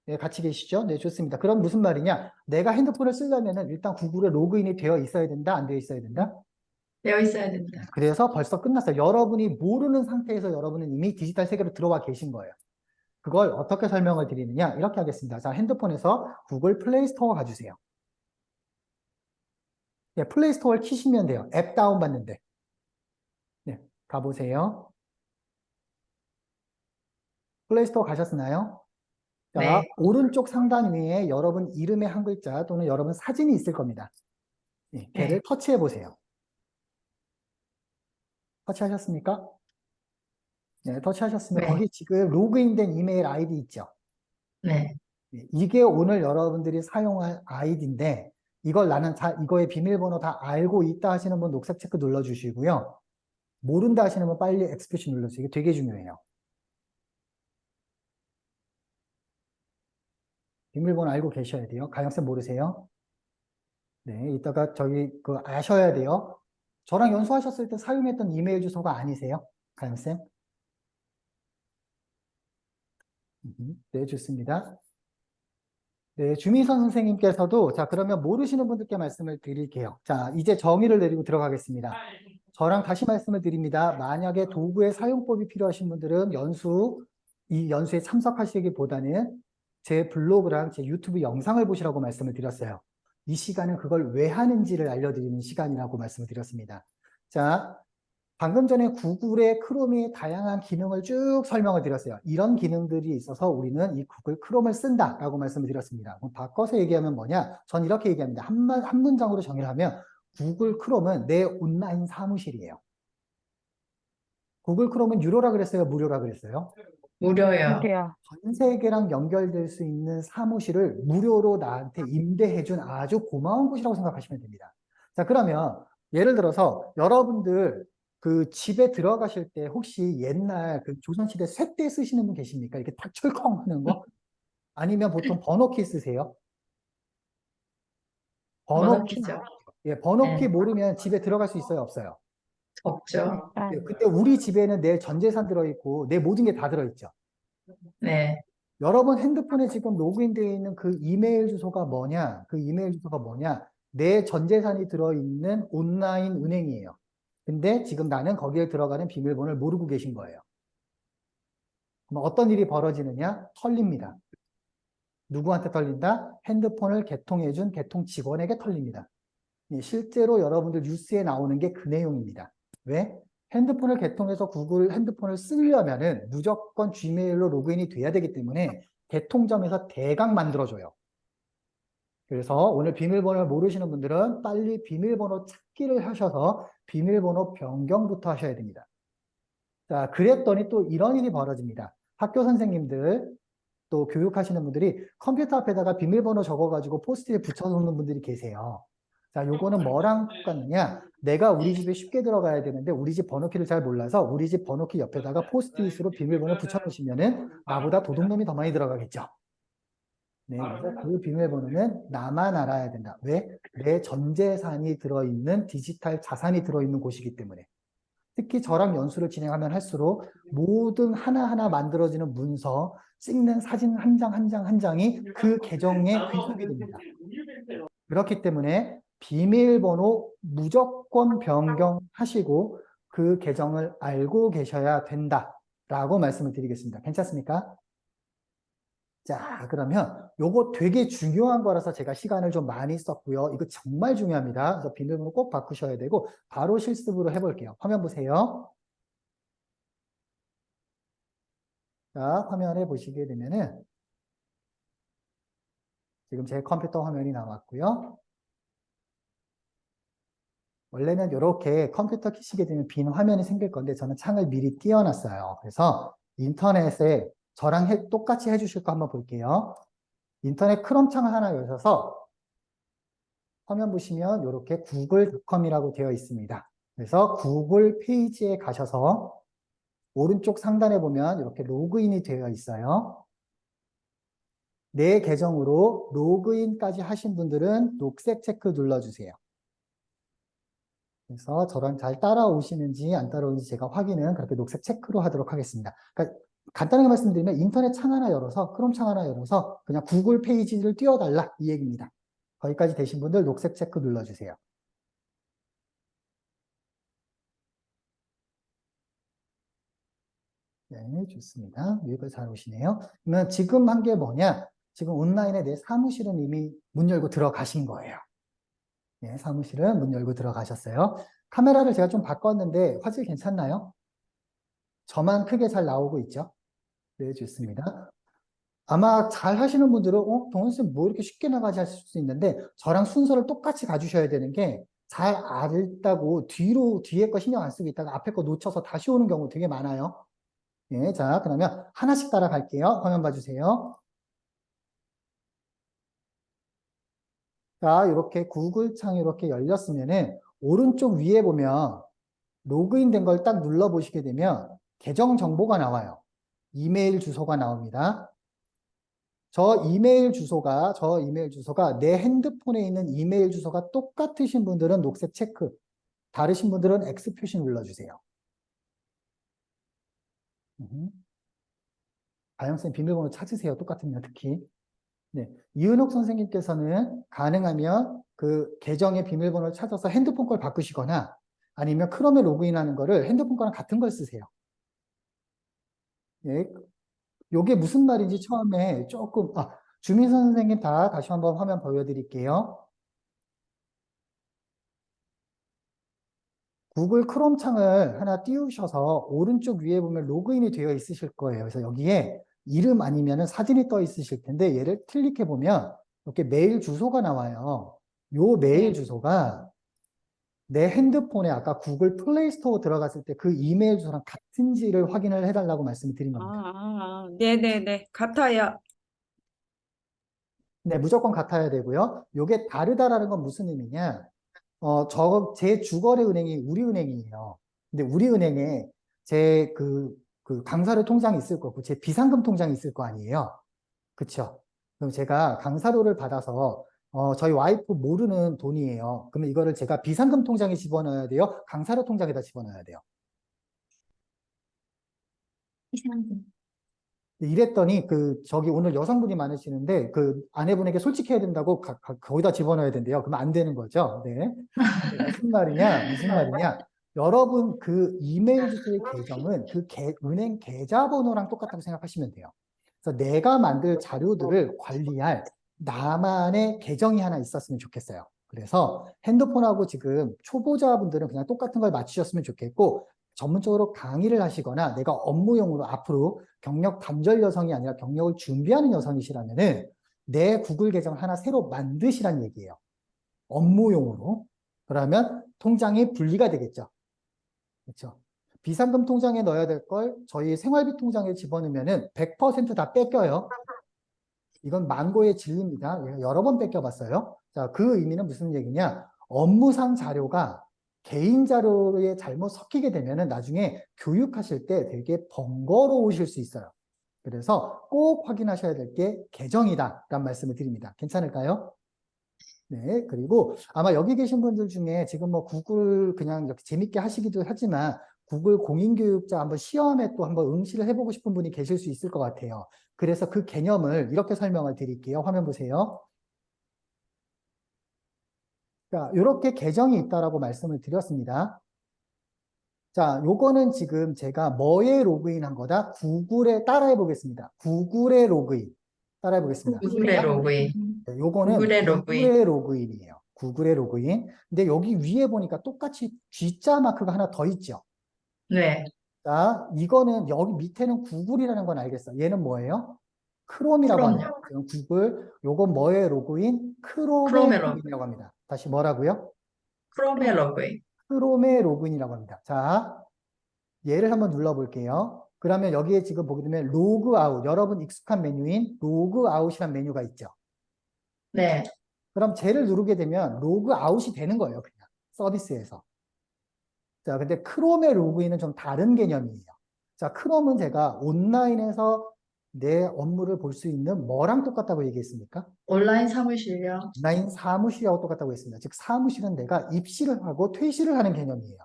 네, 같이 계시죠? 네, 좋습니다. 그럼 무슨 말이냐? 내가 핸드폰을 쓰려면은 일단 구글에 로그인이 되어 있어야 된다, 안 되어 있어야 된다? 되어 있어야 됩니다. 그래서 벌써 끝났어요. 여러분이 모르는 상태에서 여러분은 이미 디지털 세계로 들어와 계신 거예요. 그걸 어떻게 설명을 드리느냐? 이렇게 하겠습니다. 자, 핸드폰에서 구글 플레이 스토어 가주세요. 네, 플레이 스토어를 키시면 돼요. 앱 다운받는데. 네, 가보세요. 플레이 스토어 가셨나요? 자, 네. 오른쪽 상단 위에 여러분 이름의 한 글자 또는 여러분 사진이 있을 겁니다. 네, 걔를 네. 터치해 보세요. 터치하셨습니까? 네, 터치하셨으면 네. 거기 지금 로그인된 이메일 아이디 있죠? 네. 네, 이게 오늘 여러분들이 사용할 아이디인데 이걸 나는 이거의 비밀번호 다 알고 있다 하시는 분 녹색 체크 눌러주시고요. 모른다 하시는 분 빨리 엑스표시 눌러주세요. 이게 되게 중요해요. 비밀번호 알고 계셔야 돼요. 가영쌤 모르세요? 네, 이따가 저기 아셔야 돼요. 저랑 연수하셨을 때 사용했던 이메일 주소가 아니세요? 가영쌤? 네, 좋습니다. 네, 주미선 선생님께서도 자, 그러면 모르시는 분들께 말씀을 드릴게요. 자, 이제 정의를 내리고 들어가겠습니다. 저랑 다시 말씀을 드립니다. 만약에 도구의 사용법이 필요하신 분들은 이 연수에 참석하시기보다는 제 블로그랑 제 유튜브 영상을 보시라고 말씀을 드렸어요. 이 시간은 그걸 왜 하는지를 알려드리는 시간이라고 말씀을 드렸습니다. 자, 방금 전에 구글의 크롬의 다양한 기능을 쭉 설명을 드렸어요. 이런 기능들이 있어서 우리는 이 구글 크롬을 쓴다라고 말씀을 드렸습니다. 그럼 바꿔서 얘기하면 뭐냐? 전 이렇게 얘기합니다. 한 문장으로 정의를 하면 구글 크롬은 내 온라인 사무실이에요. 구글 크롬은 유료라 그랬어요? 무료라 그랬어요? 무료요. 그래요. 전 세계랑 연결될 수 있는 사무실을 무료로 나한테 임대해준 아주 고마운 곳이라고 생각하시면 됩니다. 자, 그러면 예를 들어서 여러분들 그 집에 들어가실 때 혹시 옛날 그 조선시대 쇳대 쓰시는 분 계십니까? 이렇게 탁 철컹 하는 거? 아니면 보통 번호키 쓰세요? 번호키. 번호키죠. 예, 번호키 네. 모르면 집에 들어갈 수 있어요? 없어요? 없죠. 예, 일단 근데 우리 집에는 내 전 재산 들어있고 내 모든 게 다 들어있죠. 네. 여러분 핸드폰에 지금 로그인되어 있는 그 이메일 주소가 뭐냐? 그 이메일 주소가 뭐냐? 내 전 재산이 들어있는 온라인 은행이에요. 근데 지금 나는 거기에 들어가는 비밀번호를 모르고 계신 거예요. 그럼 어떤 일이 벌어지느냐? 털립니다. 누구한테 털린다? 핸드폰을 개통해준 개통 직원에게 털립니다. 실제로 여러분들 뉴스에 나오는 게 그 내용입니다. 왜? 핸드폰을 개통해서 구글 핸드폰을 쓰려면은 무조건 Gmail로 로그인이 돼야 되기 때문에 개통점에서 대강 만들어줘요. 그래서 오늘 비밀번호를 모르시는 분들은 빨리 비밀번호 찾기를 하셔서 비밀번호 변경부터 하셔야 됩니다. 자, 그랬더니 또 이런 일이 벌어집니다. 학교 선생님들, 또 교육하시는 분들이 컴퓨터 앞에다가 비밀번호 적어가지고 포스트잇에 붙여놓는 분들이 계세요. 자, 요거는 뭐랑 똑같느냐? 내가 우리 집에 쉽게 들어가야 되는데 우리 집 번호키를 잘 몰라서 우리 집 번호키 옆에다가 포스트잇으로 비밀번호 붙여놓으시면은 나보다 도둑놈이 더 많이 들어가겠죠. 네, 그래서 그 비밀번호는 나만 알아야 된다. 왜? 내 전 재산이 들어있는 디지털 자산이 들어있는 곳이기 때문에. 특히 저랑 연수를 진행하면 할수록 모든 하나하나 만들어지는 문서, 찍는 사진 한 장 한 장 한 장이 그 계정에 귀속이 됩니다. 그렇기 때문에 비밀번호 무조건 변경하시고 그 계정을 알고 계셔야 된다라고 말씀을 드리겠습니다. 괜찮습니까? 자, 그러면 요거 되게 중요한 거라서 제가 시간을 좀 많이 썼고요. 이거 정말 중요합니다. 그래서 비밀번호 꼭 바꾸셔야 되고 바로 실습으로 해볼게요. 화면 보세요. 자, 화면에 보시게 되면은 지금 제 컴퓨터 화면이 나왔고요. 원래는 이렇게 컴퓨터 켜시게 되면 빈 화면이 생길 건데 저는 창을 미리 띄워놨어요. 그래서 인터넷에 저랑 똑같이 해주실 거 한번 볼게요. 인터넷 크롬 창을 하나 여셔서 화면 보시면 이렇게 구글닷컴이라고 되어 있습니다. 그래서 구글 페이지에 가셔서 오른쪽 상단에 보면 이렇게 로그인이 되어 있어요. 내 계정으로 로그인까지 하신 분들은 녹색 체크 눌러주세요. 그래서 저랑 잘 따라오시는지 안 따라오는지 제가 확인은 그렇게 녹색 체크로 하도록 하겠습니다. 그러니까 간단하게 말씀드리면 인터넷 창 하나 열어서 크롬 창 하나 열어서 그냥 구글 페이지를 띄워달라 이 얘기입니다. 거기까지 되신 분들 녹색 체크 눌러주세요. 네, 좋습니다. 여기까지 잘 오시네요. 그러면 지금 한 게 뭐냐? 지금 온라인에 내 사무실은 이미 문 열고 들어가신 거예요. 네, 사무실은 문 열고 들어가셨어요. 카메라를 제가 좀 바꿨는데 화질 괜찮나요? 저만 크게 잘 나오고 있죠? 네, 좋습니다. 아마 잘 하시는 분들은 동원쌤 뭐 이렇게 쉽게 나가지 하실 수 있는데 저랑 순서를 똑같이 가주셔야 되는 게 잘 알다고 뒤에 거 신경 안 쓰고 있다가 앞에 거 놓쳐서 다시 오는 경우 되게 많아요. 예, 자, 그러면 하나씩 따라갈게요. 화면 봐주세요. 자, 이렇게 구글 창이 이렇게 열렸으면은 오른쪽 위에 보면 로그인 된 걸 딱 눌러보시게 되면 계정 정보가 나와요. 이메일 주소가 나옵니다. 저 이메일 주소가 내 핸드폰에 있는 이메일 주소가 똑같으신 분들은 녹색 체크, 다르신 분들은 X 표시 눌러주세요. 아영쌤 비밀번호 찾으세요. 똑같으면 특히. 네. 이은옥 선생님께서는 가능하면 그 계정의 비밀번호를 찾아서 핸드폰 걸 바꾸시거나 아니면 크롬에 로그인하는 거를 핸드폰 거랑 같은 걸 쓰세요. 예. 요게 무슨 말인지 처음에 조금, 주민 선생님 다시 한번 화면 보여드릴게요. 구글 크롬 창을 하나 띄우셔서 오른쪽 위에 보면 로그인이 되어 있으실 거예요. 그래서 여기에 이름 아니면 사진이 떠 있으실 텐데 얘를 클릭해 보면 이렇게 메일 주소가 나와요. 요 메일 주소가 내 핸드폰에 아까 구글 플레이 스토어 들어갔을 때 그 이메일 주소랑 같은지를 확인을 해달라고 말씀을 드린 겁니다. 네네네. 같아요. 네, 무조건 같아야 되고요. 요게 다르다라는 건 무슨 의미냐? 제 주거래 은행이 우리은행이에요. 근데 우리은행에 제 강사료 통장이 있을 거고, 제 비상금 통장이 있을 거 아니에요. 그쵸? 그럼 제가 강사료를 받아서, 저희 와이프 모르는 돈이에요. 그러면 이거를 제가 비상금 통장에 집어넣어야 돼요? 강사료 통장에다 집어넣어야 돼요? 이상금. 이랬더니 저기 오늘 여성분이 많으시는데 그 아내분에게 솔직해야 된다고 거기다 집어넣어야 된대요. 그러면 안 되는 거죠. 네. 무슨 말이냐. 여러분 그 이메일 주소의 계정은 은행 계좌번호랑 똑같다고 생각하시면 돼요. 그래서 내가 만들 자료들을 관리할 나만의 계정이 하나 있었으면 좋겠어요. 그래서 핸드폰하고 지금 초보자분들은 그냥 똑같은 걸 맞추셨으면 좋겠고 전문적으로 강의를 하시거나 내가 업무용으로 앞으로 경력 단절 여성이 아니라 경력을 준비하는 여성이시라면은 내 구글 계정을 하나 새로 만드시란 얘기예요. 업무용으로. 그러면 통장이 분리가 되겠죠. 그렇죠. 비상금 통장에 넣어야 될 걸 저희 생활비 통장에 집어넣으면은 100%다 뺏겨요. 이건 만고의 진리입니다. 여러 번 뺏겨봤어요. 자, 그 의미는 무슨 얘기냐? 업무상 자료가 개인 자료에 잘못 섞이게 되면은 나중에 교육하실 때 되게 번거로우실 수 있어요. 그래서 꼭 확인하셔야 될 게 계정이다 라는 말씀을 드립니다. 괜찮을까요? 네, 그리고 아마 여기 계신 분들 중에 지금 뭐 구글 그냥 이렇게 재밌게 하시기도 하지만 구글 공인교육자 한번 시험에 또 한번 응시를 해보고 싶은 분이 계실 수 있을 것 같아요. 그래서 그 개념을 이렇게 설명을 드릴게요. 화면 보세요. 자, 이렇게 계정이 있다라고 말씀을 드렸습니다. 자, 요거는 지금 제가 뭐에 로그인한 거다? 구글에 따라해 보겠습니다. 구글에 로그인. 따라해 보겠습니다. 구글의 로그인. 네, 요거는 구글의 로그인. 구글의 로그인이에요. 구글의 로그인. 근데 여기 위에 보니까 똑같이 G자 마크가 하나 더 있죠. 네. 자, 이거는 여기 밑에는 구글이라는 건 알겠어. 얘는 뭐예요? 크롬이라고 크롬요. 합니다. 지금 구글 요건 뭐의 로그인? 크롬의 크롬의 로그인. 로그인이라고 합니다. 다시 뭐라고요? 크롬의 로그인. 크롬의 로그인이라고 합니다. 자, 얘를 한번 눌러볼게요. 그러면 여기에 지금 보게 되면 로그아웃, 여러분 익숙한 메뉴인 로그아웃이라는 메뉴가 있죠. 네. 그럼 쟤를 누르게 되면 로그아웃이 되는 거예요. 그냥 서비스에서. 자, 근데 크롬의 로그인은 좀 다른 개념이에요. 자, 크롬은 제가 온라인에서 내 업무를 볼 수 있는 뭐랑 똑같다고 얘기했습니까? 온라인 사무실요. 온라인 사무실하고 똑같다고 했습니다. 즉, 사무실은 내가 입실을 하고 퇴실을 하는 개념이에요.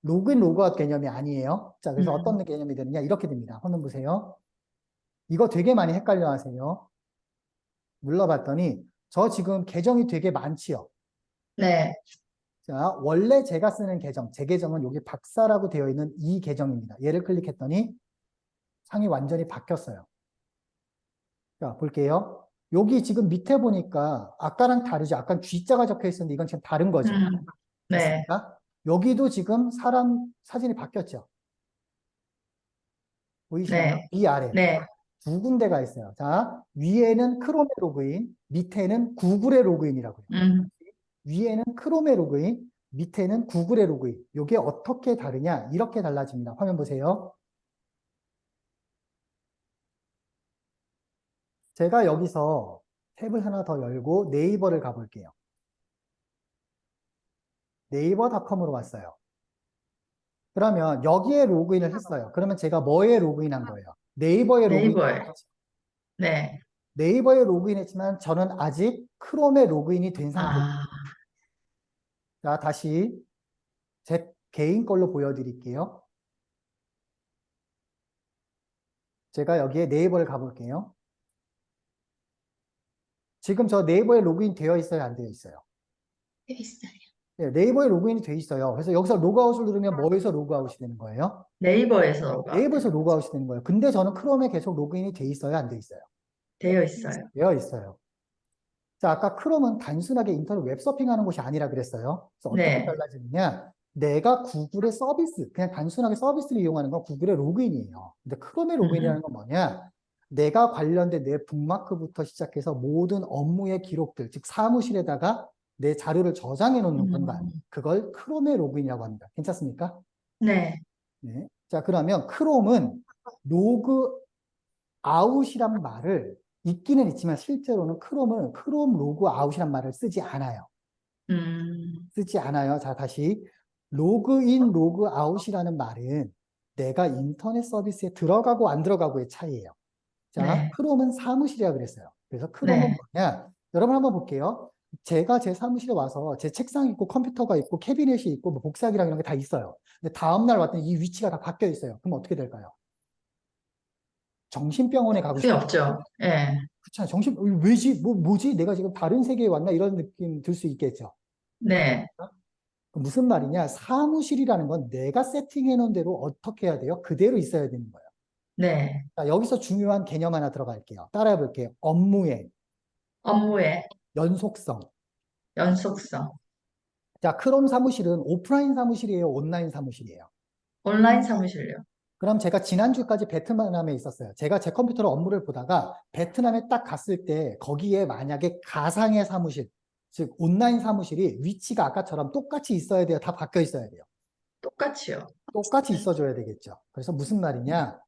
로그인, 로그아웃 개념이 아니에요. 자, 그래서 어떤 개념이 되느냐? 이렇게 됩니다. 화면 보세요. 이거 되게 많이 헷갈려 하세요. 눌러봤더니, 저 지금 계정이 되게 많지요. 네. 자, 원래 제가 쓰는 계정, 제 계정은 여기 박사라고 되어 있는 이 계정입니다. 얘를 클릭했더니 상이 완전히 바뀌었어요. 자, 볼게요. 여기 지금 밑에 보니까 아까랑 다르죠. 아까 G자가 적혀 있었는데 이건 지금 다른 거죠. 네. 맞습니까? 여기도 지금 사람 사진이 바뀌었죠. 보이시나요? 네. 위아래 네. 두 군데가 있어요. 자, 위에는 크롬의 로그인, 밑에는 구글의 로그인이라고요. 위에는 크롬의 로그인, 밑에는 구글의 로그인. 이게 어떻게 다르냐? 이렇게 달라집니다. 화면 보세요. 제가 여기서 탭을 하나 더 열고 네이버를 가볼게요. 네이버닷컴으로 왔어요. 그러면 여기에 로그인을 했어요. 그러면 제가 뭐에 로그인한 거예요? 네이버에 네이버에. 로그인했죠. 네. 네이버에 로그인했지만 저는 아직 크롬에 로그인이 된 상태예요. 아, 자, 다시 제 개인 걸로 보여드릴게요. 제가 여기에 네이버를 가볼게요. 지금 저 네이버에 로그인 되어 있어요? 안 되어 있어요? 있어요. 네, 네이버에 로그인이 돼 있어요. 그래서 여기서 로그아웃을 누르면 뭐에서 로그아웃이 되는 거예요? 네이버에서 네이버에서 로그아웃이 되는 거예요. 근데 저는 크롬에 계속 로그인이 돼 있어요? 안 돼 있어요? 되어 있어요. 되어 있어요. 자, 아까 크롬은 단순하게 인터넷 웹서핑하는 곳이 아니라 그랬어요. 그래서 어떻게 네. 달라지느냐? 내가 구글의 서비스, 그냥 단순하게 서비스를 이용하는 건 구글의 로그인이에요. 근데 크롬의 로그인이라는 건 뭐냐? 내가 관련된 내 북마크부터 시작해서 모든 업무의 기록들, 즉 사무실에다가 내 자료를 저장해 놓는 공간, 그걸 크롬의 로그인이라고 합니다. 괜찮습니까? 네. 네. 자, 그러면 크롬은 로그 아웃이란 말을 있기는 있지만 실제로는 크롬은 크롬 로그 아웃이란 말을 쓰지 않아요. 쓰지 않아요. 자, 다시 로그인, 로그 아웃이라는 말은 내가 인터넷 서비스에 들어가고 안 들어가고의 차이예요. 자, 네. 크롬은 사무실이라 그랬어요. 그래서 크롬은 네. 뭐냐? 여러분 한번 볼게요. 제가 제 사무실에 와서 제 책상이 있고 컴퓨터가 있고 캐비넷이 있고 뭐 복사기랑 이런 게 다 있어요. 근데 다음날 왔더니 이 위치가 다 바뀌어 있어요. 그럼 어떻게 될까요? 정신병원에 가고 필요 싶어요. 없죠. 예. 그렇잖아요. 왜지? 뭐지? 내가 지금 다른 세계에 왔나? 이런 느낌 들 수 있겠죠. 네. 무슨 말이냐? 사무실이라는 건 내가 세팅해 놓은 대로 어떻게 해야 돼요? 그대로 있어야 되는 거예요. 네. 자, 여기서 중요한 개념 하나 들어갈게요. 따라해 볼게요. 업무의 업무의 연속성. 연속성. 자, 크롬 사무실은 오프라인 사무실이에요? 온라인 사무실이에요? 온라인 사무실요. 그럼 제가 지난주까지 베트남에 있었어요. 제가 제 컴퓨터로 업무를 보다가 베트남에 딱 갔을 때 거기에 만약에 가상의 사무실, 즉 온라인 사무실이 위치가 아까처럼 똑같이 있어야 돼요? 다 바뀌어 있어야 돼요? 똑같이요. 똑같이 있어줘야 되겠죠. 그래서 무슨 말이냐?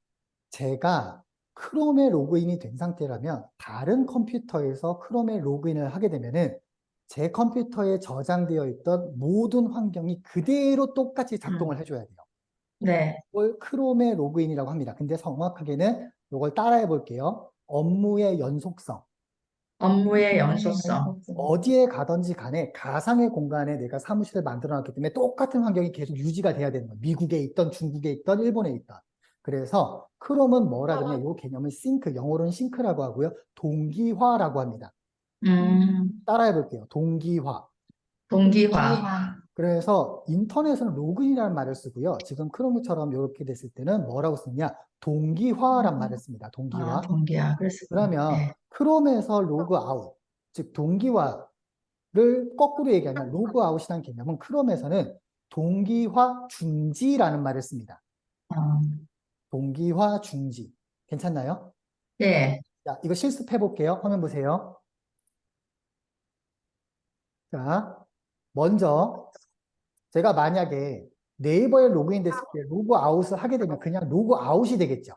제가 크롬에 로그인이 된 상태라면 다른 컴퓨터에서 크롬에 로그인을 하게 되면은 제 컴퓨터에 저장되어 있던 모든 환경이 그대로 똑같이 작동을 해줘야 돼요. 네. 이걸 크롬의 로그인이라고 합니다. 근데 정확하게는 이걸 따라해 볼게요. 업무의 연속성. 업무의 연속성. 어디에 가든지 간에 가상의 공간에 내가 사무실을 만들어 놨기 때문에 똑같은 환경이 계속 유지가 돼야 되는 거예요. 미국에 있던, 중국에 있던, 일본에 있던. 그래서 크롬은 뭐라 그러냐? 이 개념은 싱크, 영어로는 싱크라고 하고요. 동기화라고 합니다. 따라해 볼게요. 동기화. 동기화. 그래서 인터넷은 로그인이라는 말을 쓰고요. 지금 크롬처럼 이렇게 됐을 때는 뭐라고 쓰냐? 동기화란 말을 씁니다. 동기화. 아, 동기화. 그랬어요. 그러면 네. 크롬에서 로그아웃, 즉 동기화를 거꾸로 얘기하면 로그아웃이라는 개념은 크롬에서는 동기화 중지라는 말을 씁니다. 어, 동기화 중지. 괜찮나요? 네. 자, 이거 실습해 볼게요. 화면 보세요. 자, 먼저 제가 만약에 네이버에 로그인 됐을 때 로그 아웃을 하게 되면 그냥 로그 아웃이 되겠죠.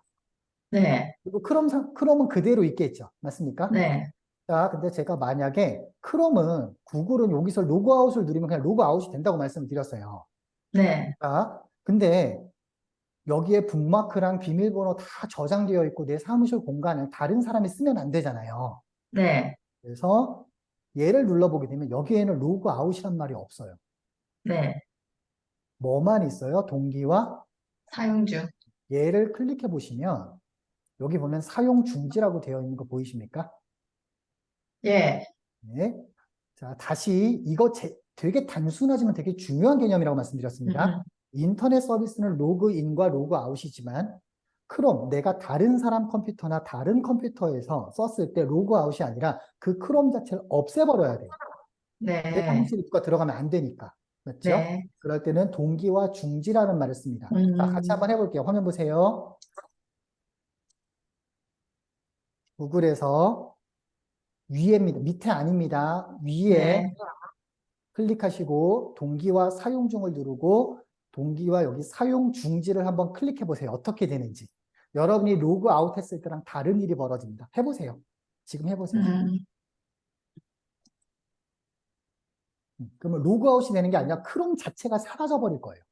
네, 그리고 크롬은 그대로 있겠죠. 맞습니까? 네, 자, 근데 제가 만약에 구글은 여기서 로그 아웃을 누르면 그냥 로그 아웃이 된다고 말씀을 드렸어요. 네, 자, 근데 여기에 북마크랑 비밀번호 다 저장되어 있고 내 사무실 공간을 다른 사람이 쓰면 안 되잖아요. 네, 그래서 얘를 눌러보게 되면 여기에는 로그 아웃이란 말이 없어요. 네. 뭐만 있어요? 동기와 사용 중. 얘를 클릭해 보시면 여기 보면 사용 중지라고 되어 있는 거 보이십니까? 예, 네. 자, 다시 되게 단순하지만 되게 중요한 개념이라고 말씀드렸습니다. 음. 인터넷 서비스는 로그인과 로그아웃이지만 크롬, 내가 다른 사람 컴퓨터나 다른 컴퓨터에서 썼을 때 로그아웃이 아니라 그 크롬 자체를 없애버려야 돼요. 내 네, 사무실에 누가 들어가면 안 되니까. 맞죠? 네. 그럴 때는 동기와 중지라는 말을 씁니다. 자, 같이 한번 해볼게요. 화면 보세요. 구글에서 위에입니다. 밑에 아닙니다. 위에 네. 클릭하시고 동기와 사용 중을 누르고 동기와 여기 사용 중지를 한번 클릭해 보세요. 어떻게 되는지. 여러분이 로그 아웃 했을 때랑 다른 일이 벌어집니다. 해보세요. 지금 해보세요. 그러면 로그 아웃이 되는 게 아니라 크롬 자체가 사라져 버릴 거예요.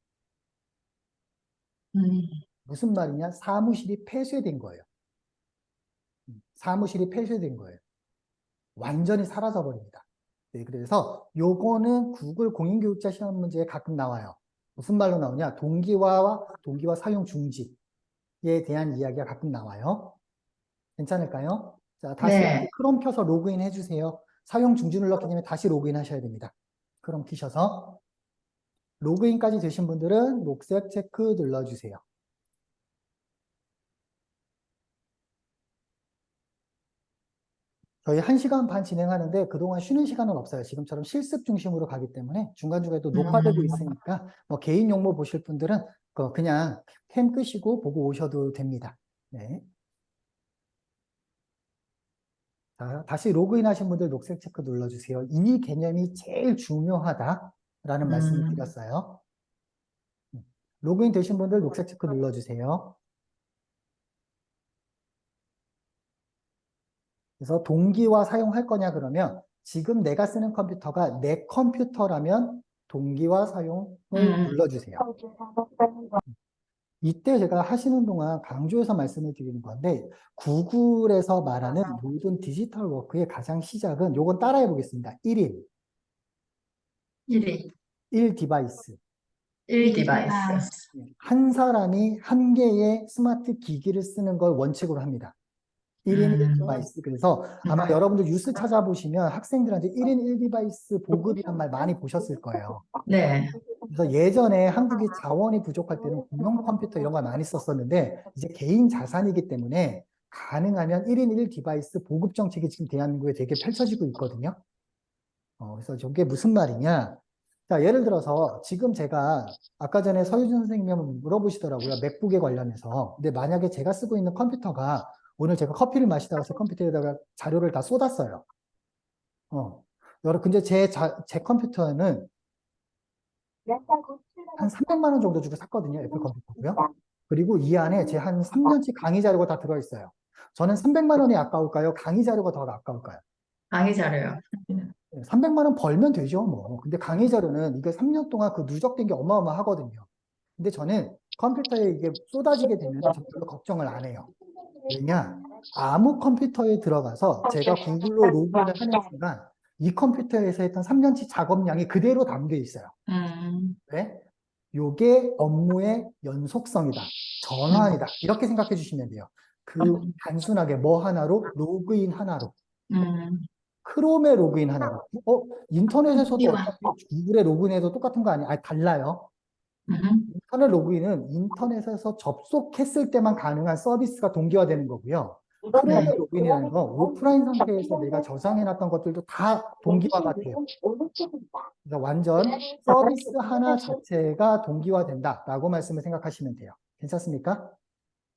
무슨 말이냐? 사무실이 폐쇄된 거예요. 사무실이 폐쇄된 거예요. 완전히 사라져 버립니다. 네, 그래서 요거는 구글 공인교육자 시험 문제에 가끔 나와요. 무슨 말로 나오냐? 동기와 사용 중지에 대한 이야기가 가끔 나와요. 괜찮을까요? 자, 다시 네. 크롬 켜서 로그인 해주세요. 사용 중지 눌렀기 때문에 다시 로그인 하셔야 됩니다. 크롬 키셔서 로그인까지 되신 분들은 녹색 체크 눌러주세요. 저희 1시간 반 진행하는데 그동안 쉬는 시간은 없어요. 지금처럼 실습 중심으로 가기 때문에 중간중간에 또 녹화되고 있으니까 뭐 개인 용모 보실 분들은 그냥 캠 끄시고 보고 오셔도 됩니다. 네. 자, 다시 로그인 하신 분들 녹색 체크 눌러주세요. 이 개념이 제일 중요하다라는 말씀을 드렸어요. 로그인 되신 분들 녹색 체크 눌러주세요. 그래서 동기화 사용할 거냐 그러면 지금 내가 쓰는 컴퓨터가 내 컴퓨터라면 동기화 사용을 눌러주세요. 이때 제가 하시는 동안 강조해서 말씀을 드리는 건데 구글에서 말하는 모든 디지털 워크의 가장 시작은 요건 따라해 보겠습니다. 1인, 1위. 1디바이스. 1디바이스. 한 사람이 한 개의 스마트 기기를 쓰는 걸 원칙으로 합니다. 1인 1디바이스. 그래서 아마 여러분들 뉴스 찾아보시면 학생들한테 1인 1디바이스 보급이란 말 많이 보셨을 거예요. 네. 그래서 예전에 한국이 자원이 부족할 때는 공용 컴퓨터 이런 걸 많이 썼었는데 이제 개인 자산이기 때문에 가능하면 1인 1디바이스 보급 정책이 지금 대한민국에 되게 펼쳐지고 있거든요. 그래서 저게 무슨 말이냐? 자, 예를 들어서 지금 제가 아까 전에 서유준 선생님이 한번 물어보시더라고요. 맥북에 관련해서. 근데 만약에 제가 쓰고 있는 컴퓨터가 오늘 제가 커피를 마시다가 제 컴퓨터에다가 자료를 다 쏟았어요. 근데 제 컴퓨터는 한 300만 원 정도 주고 샀거든요. 애플 컴퓨터고요. 그리고 이 안에 제 한 3년치 강의 자료가 다 들어있어요. 저는 300만 원이 아까울까요? 강의 자료가 더 아까울까요? 강의 자료요. 300만 원 벌면 되죠, 뭐. 근데 강의 자료는 이게 3년 동안 그 누적된 게 어마어마하거든요. 근데 저는 컴퓨터에 이게 쏟아지게 되면 저 별로 걱정을 안 해요. 왜냐? 아무 컴퓨터에 들어가서 제가 구글로 로그인을 하는 순간 이 컴퓨터에서 했던 3년치 작업량이 그대로 담겨 있어요. 왜? 요게 업무의 연속성이다. 전환이다. 이렇게 생각해 주시면 돼요. 단순하게 뭐 하나로? 로그인 하나로. 크롬에 로그인 하나로. 인터넷에서도 어차피 구글에 로그인해도 똑같은 거 아니에요? 달라요. 인터넷 로그인은 인터넷에서 접속했을 때만 가능한 서비스가 동기화되는 거고요. 크롬에 로그인이라는 건 오프라인 상태에서 내가 저장해놨던 것들도 다 동기화가 돼요. 그래서 완전 서비스 하나 자체가 동기화된다라고 말씀을 생각하시면 돼요. 괜찮습니까?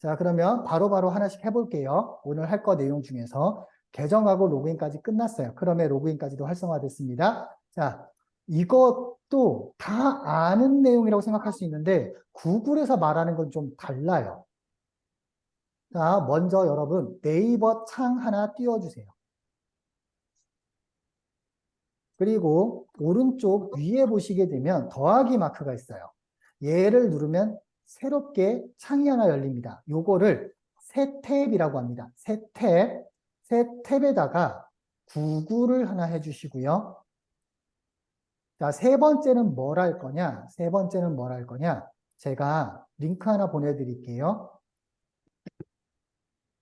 자, 그러면 바로바로 하나씩 해볼게요. 오늘 할 거 내용 중에서 계정하고 로그인까지 끝났어요. 크롬의 로그인까지도 활성화됐습니다. 자, 이것도 다 아는 내용이라고 생각할 수 있는데 구글에서 말하는 건 좀 달라요. 자, 먼저 여러분 네이버 창 하나 띄워주세요. 그리고 오른쪽 위에 보시게 되면 더하기 마크가 있어요. 얘를 누르면 새롭게 창이 하나 열립니다. 요거를 새 탭이라고 합니다. 새 탭에다가 구글을 하나 해주시고요. 자, 세 번째는 뭘 할 거냐? 세 번째는 뭘 할 거냐? 제가 링크 하나 보내드릴게요.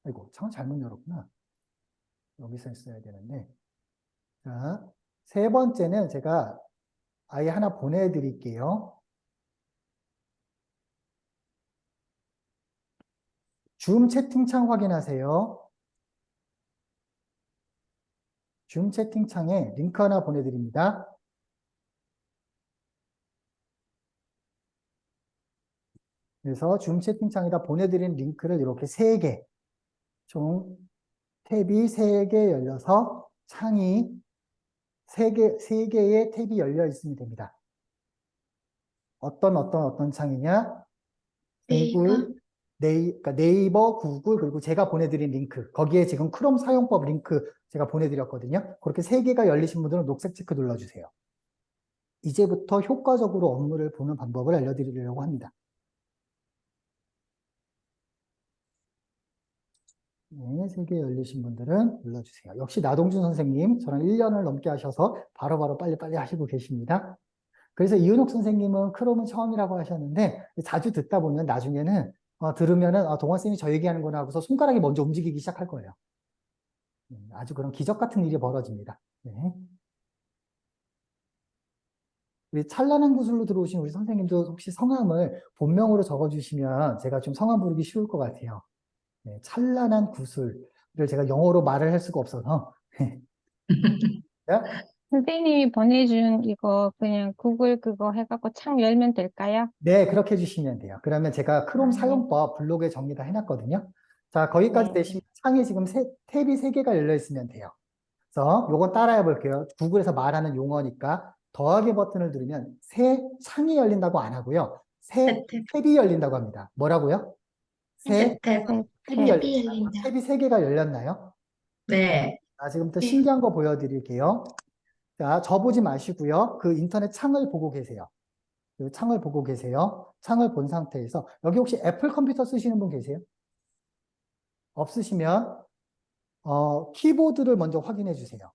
아이고, 창을 잘못 열었구나. 여기서 했어야 되는데. 자, 세 번째는 제가 아예 하나 보내드릴게요. 줌 채팅창 확인하세요. 줌 채팅창에 링크 하나 보내드립니다. 그래서 줌 채팅창에다 보내드린 링크를 이렇게 3개, 총 탭이 3개 열려서 창이 3개의 탭이 열려 있으면 됩니다. 어떤 창이냐? 구글, 그러니까 네이버, 구글, 그리고 제가 보내드린 링크. 거기에 지금 크롬 사용법 링크 제가 보내드렸거든요. 그렇게 3개가 열리신 분들은 녹색 체크 눌러주세요. 이제부터 효과적으로 업무를 보는 방법을 알려드리려고 합니다. 네, 3개 열리신 분들은 눌러주세요. 역시 나동준 선생님, 저랑 1년을 넘게 하셔서 바로바로 빨리빨리 하시고 계십니다. 그래서 이은옥 선생님은 크롬은 처음이라고 하셨는데 자주 듣다 보면 나중에는 들으면은 동원쌤이 저 얘기하는구나 하고서 손가락이 먼저 움직이기 시작할 거예요. 아주 그런 기적 같은 일이 벌어집니다. 네. 우리 찬란한 구슬로 들어오신 우리 선생님도 혹시 성함을 본명으로 적어주시면 제가 좀 성함 부르기 쉬울 것 같아요. 네, 찬란한 구슬을 제가 영어로 말을 할 수가 없어서. 자, 선생님이 보내준 이거 그냥 구글 그거 해갖고 창 열면 될까요? 네, 그렇게 해주시면 돼요. 그러면 제가 크롬 네. 사용법 블로그에 정리 다 해놨거든요. 자, 거기까지 네. 되시면 창에 지금 탭이 3개가 열려 있으면 돼요. 그래서 요건 따라해 볼게요. 구글에서 말하는 용어니까 더하기 버튼을 누르면 새 창이 열린다고 안 하고요. 새 탭이 열린다고 합니다. 뭐라고요? 새 탭. 탭이 열린다. 탭이 3개가 열렸나요? 네. 자, 지금부터 신기한 거 보여드릴게요. 자, 저 보지 마시고요. 그 인터넷 창을 보고 계세요. 그 창을 보고 계세요. 창을 본 상태에서 여기 혹시 애플 컴퓨터 쓰시는 분 계세요? 없으시면 키보드를 먼저 확인해 주세요.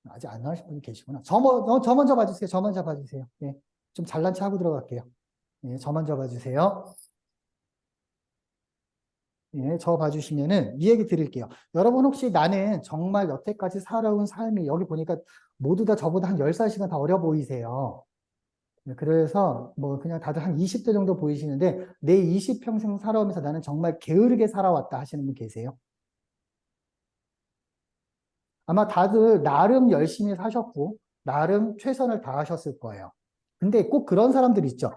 아직 안 나오신 분이 계시구나. 저 먼저 봐주세요. 저 먼저 봐주세요. 예, 좀 잘난 체 하고 들어갈게요. 예, 저 먼저 봐주세요. 예, 저 봐주시면은 이 얘기 드릴게요. 여러분 혹시 나는 정말 여태까지 살아온 삶이 여기 보니까 모두 다 저보다 한 10살씩은 다 어려 보이세요. 네, 그래서 뭐 그냥 다들 한 20대 정도 보이시는데 내 20평생 살아오면서 나는 정말 게으르게 살아왔다 하시는 분 계세요? 아마 다들 나름 열심히 사셨고 나름 최선을 다하셨을 거예요. 근데 꼭 그런 사람들 있죠.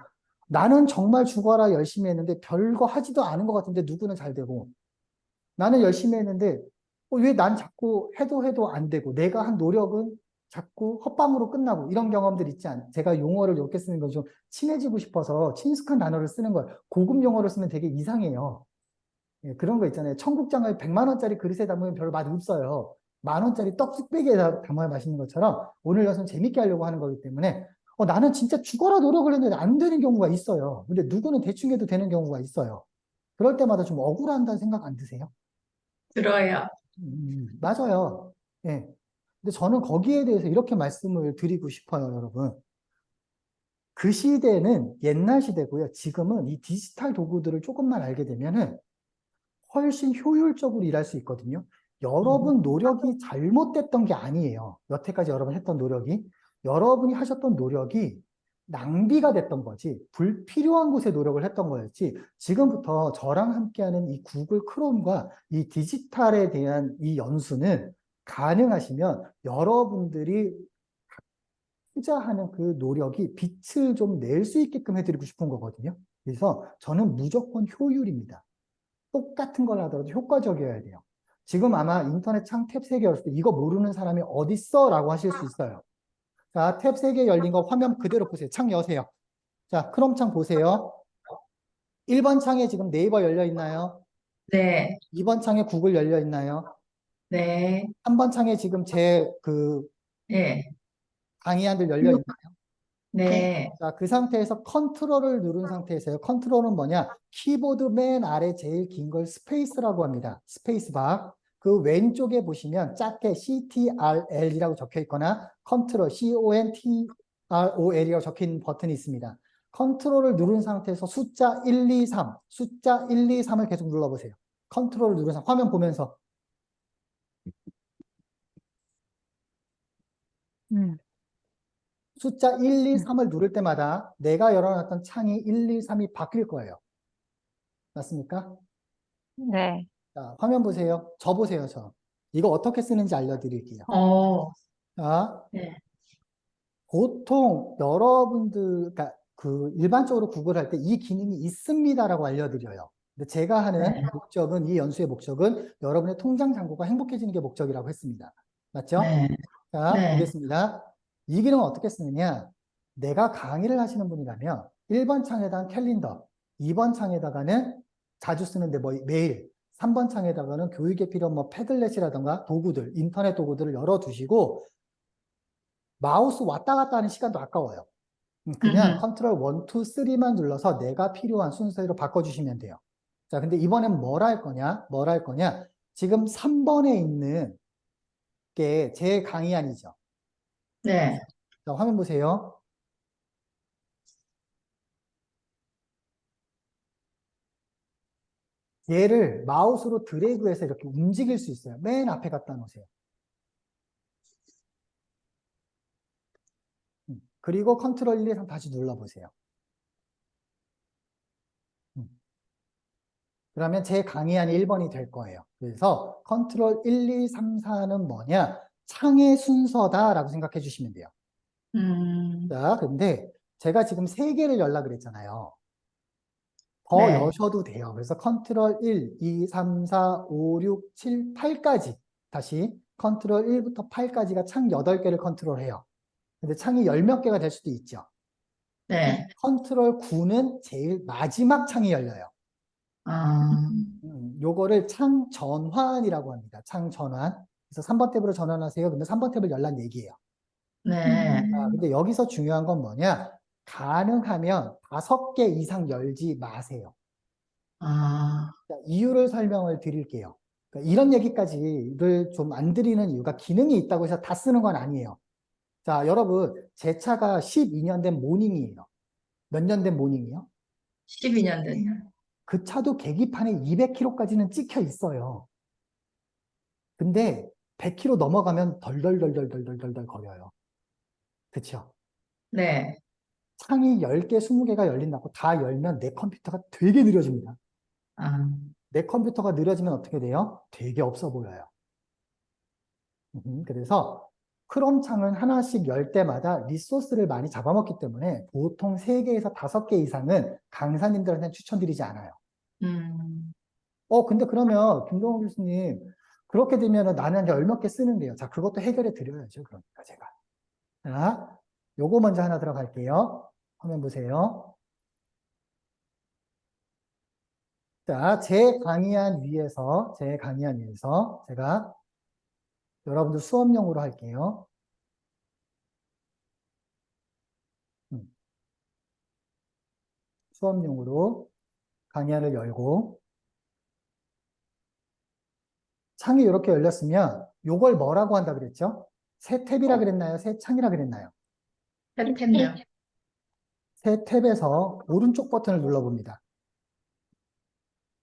나는 정말 죽어라 열심히 했는데 별거 하지도 않은 것 같은데 누구는 잘 되고 나는 열심히 했는데 왜 난 자꾸 해도 안 되고 내가 한 노력은 자꾸 헛방으로 끝나고 이런 경험들 있지 않아요? 제가 용어를 이렇게 쓰는 건 좀 친해지고 싶어서 친숙한 단어를 쓰는 거예요. 고급 용어를 쓰면 되게 이상해요. 예, 그런 거 있잖아요. 청국장을 100만 원짜리 그릇에 담으면 별로 맛 없어요. 10,000원짜리 떡 뚝배기에 담아야 맛있는 것처럼 오늘 여기서 재밌게 하려고 하는 거기 때문에 나는 진짜 죽어라 노력을 했는데 안 되는 경우가 있어요. 근데 누구는 대충 해도 되는 경우가 있어요. 그럴 때마다 좀 억울한다는 생각 안 드세요? 들어요. 맞아요. 예. 근데 저는 거기에 대해서 이렇게 말씀을 드리고 싶어요, 여러분. 그 시대는 옛날 시대고요. 지금은 이 디지털 도구들을 조금만 알게 되면은 훨씬 효율적으로 일할 수 있거든요. 여러분 노력이 잘못됐던 게 아니에요. 여태까지 여러분 했던 노력이. 여러분이 하셨던 노력이 낭비가 됐던 거지, 불필요한 곳에 노력을 했던 거였지, 지금부터 저랑 함께하는 이 구글 크롬과 이 디지털에 대한 이 연수는 가능하시면 여러분들이 투자하는 그 노력이 빛을 좀 낼 수 있게끔 해드리고 싶은 거거든요. 그래서 저는 무조건 효율입니다. 똑같은 걸 하더라도 효과적이어야 돼요. 지금 아마 인터넷 창 탭 3개 열었을 때 이거 모르는 사람이 어딨어? 라고 하실 수 있어요. 자, 탭 3개 열린 거 화면 그대로 보세요. 창 여세요. 자, 크롬 창 보세요. 1번 창에 지금 네이버 열려 있나요? 네, 2번 창에 구글 열려 있나요? 네, 3번 창에 지금 제 그 네, 강의안들 열려 있나요? 네, 자, 그 상태에서 컨트롤을 누른 상태에서요. 컨트롤은 뭐냐? 키보드 맨 아래 제일 긴 걸 스페이스라고 합니다. 스페이스바. 그 왼쪽에 보시면 작게 CTRL이라고 적혀 있거나 컨트롤 CONTROL이라고 적혀 있는 버튼이 있습니다. 컨트롤을 누른 상태에서 숫자 1, 2, 3, 숫자 1, 2, 3을 계속 눌러보세요. 컨트롤을 누른 상태, 화면 보면서. 음. 숫자 1, 2, 3을 누를 때마다 내가 열어놨던 창이 1, 2, 3이 바뀔 거예요. 맞습니까? 네. 자, 화면 보세요. 저 보세요, 저. 이거 어떻게 쓰는지 알려드릴게요. 자, 네, 보통 여러분들, 그러니까 그 일반적으로 구글 할 때 이 기능이 있습니다라고 알려드려요. 근데 제가 하는 네. 목적은, 이 연수의 목적은 여러분의 통장 잔고가 행복해지는 게 목적이라고 했습니다. 맞죠? 네, 자, 네, 보겠습니다. 이 기능은 어떻게 쓰느냐? 내가 강의를 하시는 분이라면 1번 창에다가 캘린더, 2번 창에다가는 자주 쓰는데 뭐 메일, 3번 창에다가는 교육에 필요한 뭐 패들렛이라던가 도구들, 인터넷 도구들을 열어두시고 마우스 왔다 갔다 하는 시간도 아까워요. 그냥 컨트롤 1, 2, 3만 눌러서 내가 필요한 순서대로 바꿔주시면 돼요. 자, 근데 이번엔 뭘 할 거냐? 뭘 할 거냐? 지금 3번에 있는 게 제 강의안이죠. 네, 자, 화면 보세요. 얘를 마우스로 드래그해서 이렇게 움직일 수 있어요. 맨 앞에 갖다 놓으세요. 그리고 컨트롤 1, 2, 3 다시 눌러보세요. 그러면 제 강의안이 1번이 될 거예요. 그래서 컨트롤 1, 2, 3, 4는 뭐냐? 창의 순서다라고 생각해 주시면 돼요. 자, 근데 제가 지금 3개를 열라 그랬잖아요. 더 네, 여셔도 돼요. 그래서 컨트롤 1, 2, 3, 4, 5, 6, 7, 8까지 다시 컨트롤 1부터 8까지가 창 8개를 컨트롤해요. 근데 창이 10몇 개가 될 수도 있죠. 네. 컨트롤 9는 제일 마지막 창이 열려요. 아, 요거를 창 전환이라고 합니다. 창 전환. 그래서 3번 탭으로 전환하세요. 근데 3번 탭을 열란 얘기예요. 네, 근데 여기서 중요한 건 뭐냐? 가능하면 5개 이상 열지 마세요. 아, 자, 이유를 설명을 드릴게요. 그러니까 이런 얘기까지를 좀 안 드리는 이유가 기능이 있다고 해서 다 쓰는 건 아니에요. 자, 여러분, 제 차가 12년 된 모닝이에요. 몇 년 된 모닝이요? 12년 된. 그 차도 계기판에 200km까지는 찍혀 있어요. 근데 100km 넘어가면 덜덜덜덜덜덜덜 거려요. 그쵸? 네, 창이 10개, 20개가 열린다고 다 열면 내 컴퓨터가 되게 느려집니다. 아, 내 컴퓨터가 느려지면 어떻게 돼요? 되게 없어 보여요. 그래서 크롬 창은 하나씩 열 때마다 리소스를 많이 잡아먹기 때문에 보통 3개에서 5개 이상은 강사님들한테는 추천드리지 않아요. 음, 근데 그러면 김동호 교수님, 그렇게 되면 나는 열 몇 개 쓰는데요. 자, 그것도 해결해 드려야죠. 그러니까 제가. 자, 요거 먼저 하나 들어갈게요. 화면 보세요. 자, 제 강의안 위에서 제가 여러분들 수업용으로 할게요. 음, 수업용으로 강의안을 열고 창이 이렇게 열렸으면 요걸 뭐라고 한다 그랬죠? 새 탭이라 그랬나요? 새 창이라 그랬나요? 탭탭요. 새 탭에서 오른쪽 버튼을 눌러봅니다.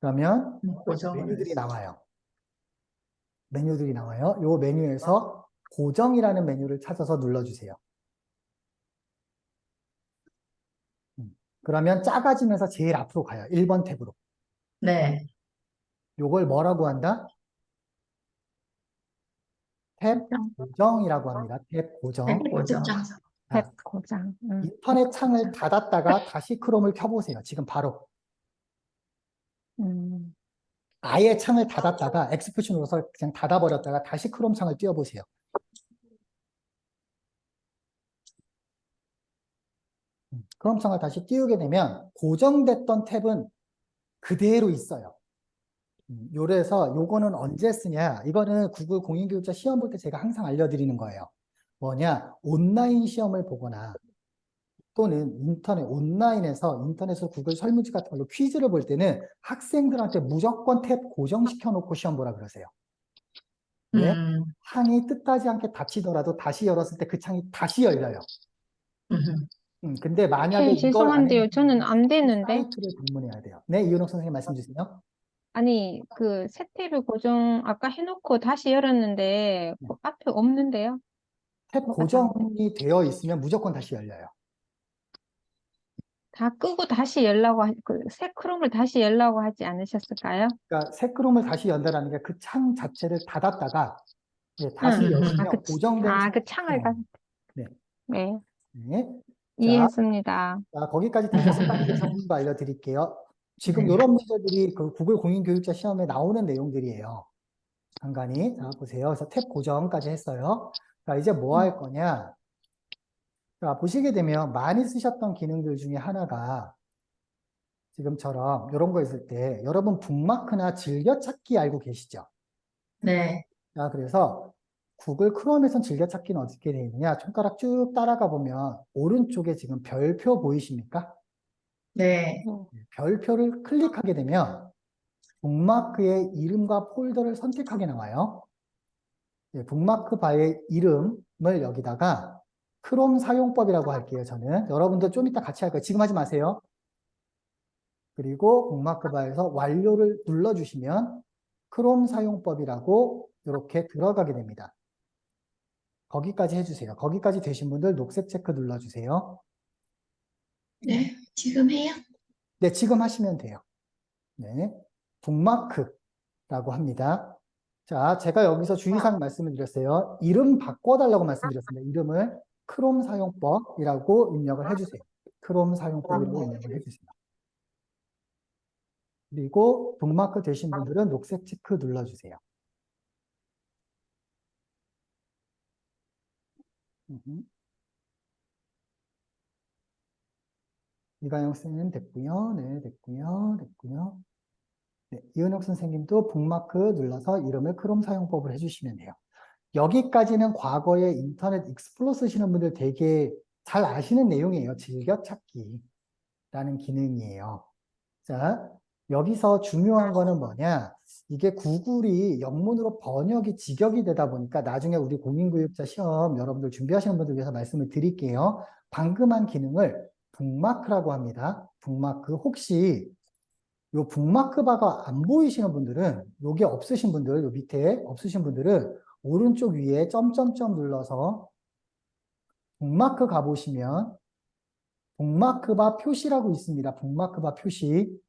그러면 고정을. 메뉴들이 나와요. 요 메뉴에서 고정이라는 메뉴를 찾아서 눌러주세요. 그러면 작아지면서 제일 앞으로 가요. 1번 탭으로. 네, 요걸 뭐라고 한다? 탭 고정이라고 합니다. 탭 고정. 고정. 자, 탭 고장. 인터넷 창을 닫았다가 다시 크롬을 켜보세요. 지금 바로. 음. 아예 창을 닫았다가 엑스프레시 눌러서 그냥 닫아버렸다가 다시 크롬 창을 띄워보세요. 크롬 창을 다시 띄우게 되면 고정됐던 탭은 그대로 있어요. 요래서 요거는 언제 쓰냐? 이거는 구글 공인교육자 시험 볼 때 제가 항상 알려드리는 거예요. 뭐냐? 온라인 시험을 보거나 또는 온라인에서 인터넷으로 구글 설문지 같은 걸로 퀴즈를 볼 때는 학생들한테 무조건 탭 고정시켜 놓고 시험 보라 그러세요. 왜? 창이 뜻하지 않게 닫히더라도 다시 열었을 때 그 창이 다시 열려요. 근데 만약에 선생님, 이걸 안 죄송한데요. 해주시면 저는 안 되는데. 사이트를 방문해야 돼요. 네, 이은옥 선생님 말씀 주세요. 아니, 그 새 탭을 고정 아까 해놓고 다시 열었는데 그 앞에 없는데요? 탭 뭐가 다, 고정이 되어 있으면 무조건 다시 열려요. 다 끄고 다시 새 크롬을 다시 열라고 하지 않으셨을까요? 그러니까 새 크롬을 다시 연다라는 게 그 창 자체를 닫았다가 다시 응. 여시면 고정된 그 창이 창을 나와요. 네. 네, 네. 자, 이해했습니다. 거기까지 되셨을까? 되셨는 거 알려드릴게요. 지금 네. 이런 문제들이 그 구글 공인교육자 시험에 나오는 내용들이에요. 간간히. 자, 보세요. 그래서 탭 고정까지 했어요. 자, 이제 뭐 할 거냐? 자, 보시게 되면 많이 쓰셨던 기능들 중에 하나가 지금처럼 이런 거 있을 때 여러분 북마크나 즐겨찾기 알고 계시죠? 네. 자, 그래서 구글 크롬에선 즐겨찾기는 어떻게 되어 있느냐? 손가락 쭉 따라가 보면 오른쪽에 지금 별표 보이십니까? 네. 별표를 클릭하게 되면 북마크의 이름과 폴더를 선택하게 나와요. 북마크 바의 이름을 여기다가 크롬 사용법이라고 할게요, 저는. 여러분들 좀 이따 같이 할 거예요. 지금 하지 마세요. 그리고 북마크 바에서 완료를 눌러주시면 크롬 사용법이라고 이렇게 들어가게 됩니다. 거기까지 해주세요. 거기까지 되신 분들 녹색 체크 눌러주세요. 네, 지금 해요? 네, 지금 하시면 돼요. 네, 북마크라고 합니다. 자, 제가 여기서 주의사항 말씀을 드렸어요. 이름 바꿔달라고 말씀드렸습니다. 이름을 크롬 사용법이라고 입력을 해주세요. 크롬 사용법이라고 입력을 해주세요. 그리고 북마크 되신 분들은 녹색 체크 눌러주세요. 이가영 선생님 됐고요. 네, 됐고요. 됐고요. 네, 이은혁 선생님도 북마크 눌러서 이름을 크롬 사용법을 해주시면 돼요. 여기까지는 과거에 인터넷 익스플로러 쓰시는 분들 되게 잘 아시는 내용이에요. 즐겨찾기라는 기능이에요. 자, 여기서 중요한 거는 뭐냐? 이게 구글이 영문으로 번역이 직역이 되다 보니까 나중에 우리 공인구역자 시험 여러분들 준비하시는 분들 위해서 말씀을 드릴게요. 방금 한 기능을 북마크라고 합니다. 북마크. 혹시 요 북마크 바가 안 보이시는 분들은, 요게 없으신 분들, 요 밑에 없으신 분들은 오른쪽 위에 점점점 눌러서 북마크 가보시면 북마크 바 표시라고 있습니다. 북마크 바 표시.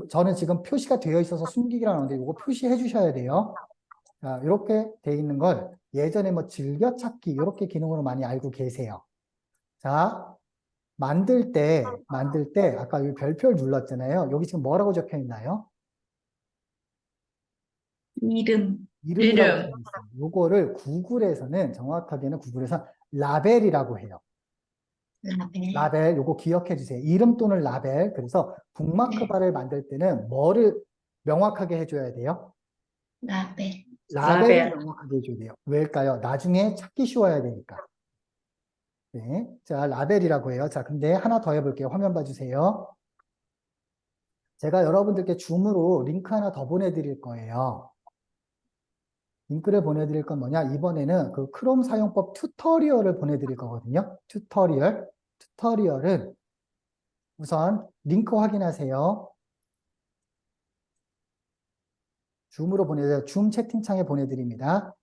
저는 지금 표시가 되어 있어서 숨기기라는 건데 요거 표시해 주셔야 돼요. 자, 이렇게 돼 있는 걸 예전에 뭐 즐겨찾기 이렇게 기능으로 많이 알고 계세요. 자, 만들 때 아까 이 별표를 눌렀잖아요. 여기 지금 뭐라고 적혀 있나요? 이름. 이름이라고 이름. 적혀 있어요. 요거를 구글에서는 정확하게는 구글에서 라벨이라고 해요. 라벨. 라벨 요거 기억해 주세요. 이름 또는 라벨. 그래서 북마크 바를 만들 때는 뭐를 명확하게 해줘야 돼요? 라벨. 라벨을 라벨. 명확하게 해줘야 돼요. 왜일까요? 나중에 찾기 쉬워야 되니까. 네. 자, 라벨이라고 해요. 자, 근데 하나 더 해볼게요. 화면 봐주세요. 제가 여러분들께 줌으로 링크 하나 더 보내드릴 거예요. 링크를 보내드릴 건 뭐냐? 이번에는 그 크롬 사용법 튜토리얼을 보내드릴 거거든요. 튜토리얼은 우선 링크 확인하세요. 줌으로 보내드려요. 줌 채팅창에 보내드립니다.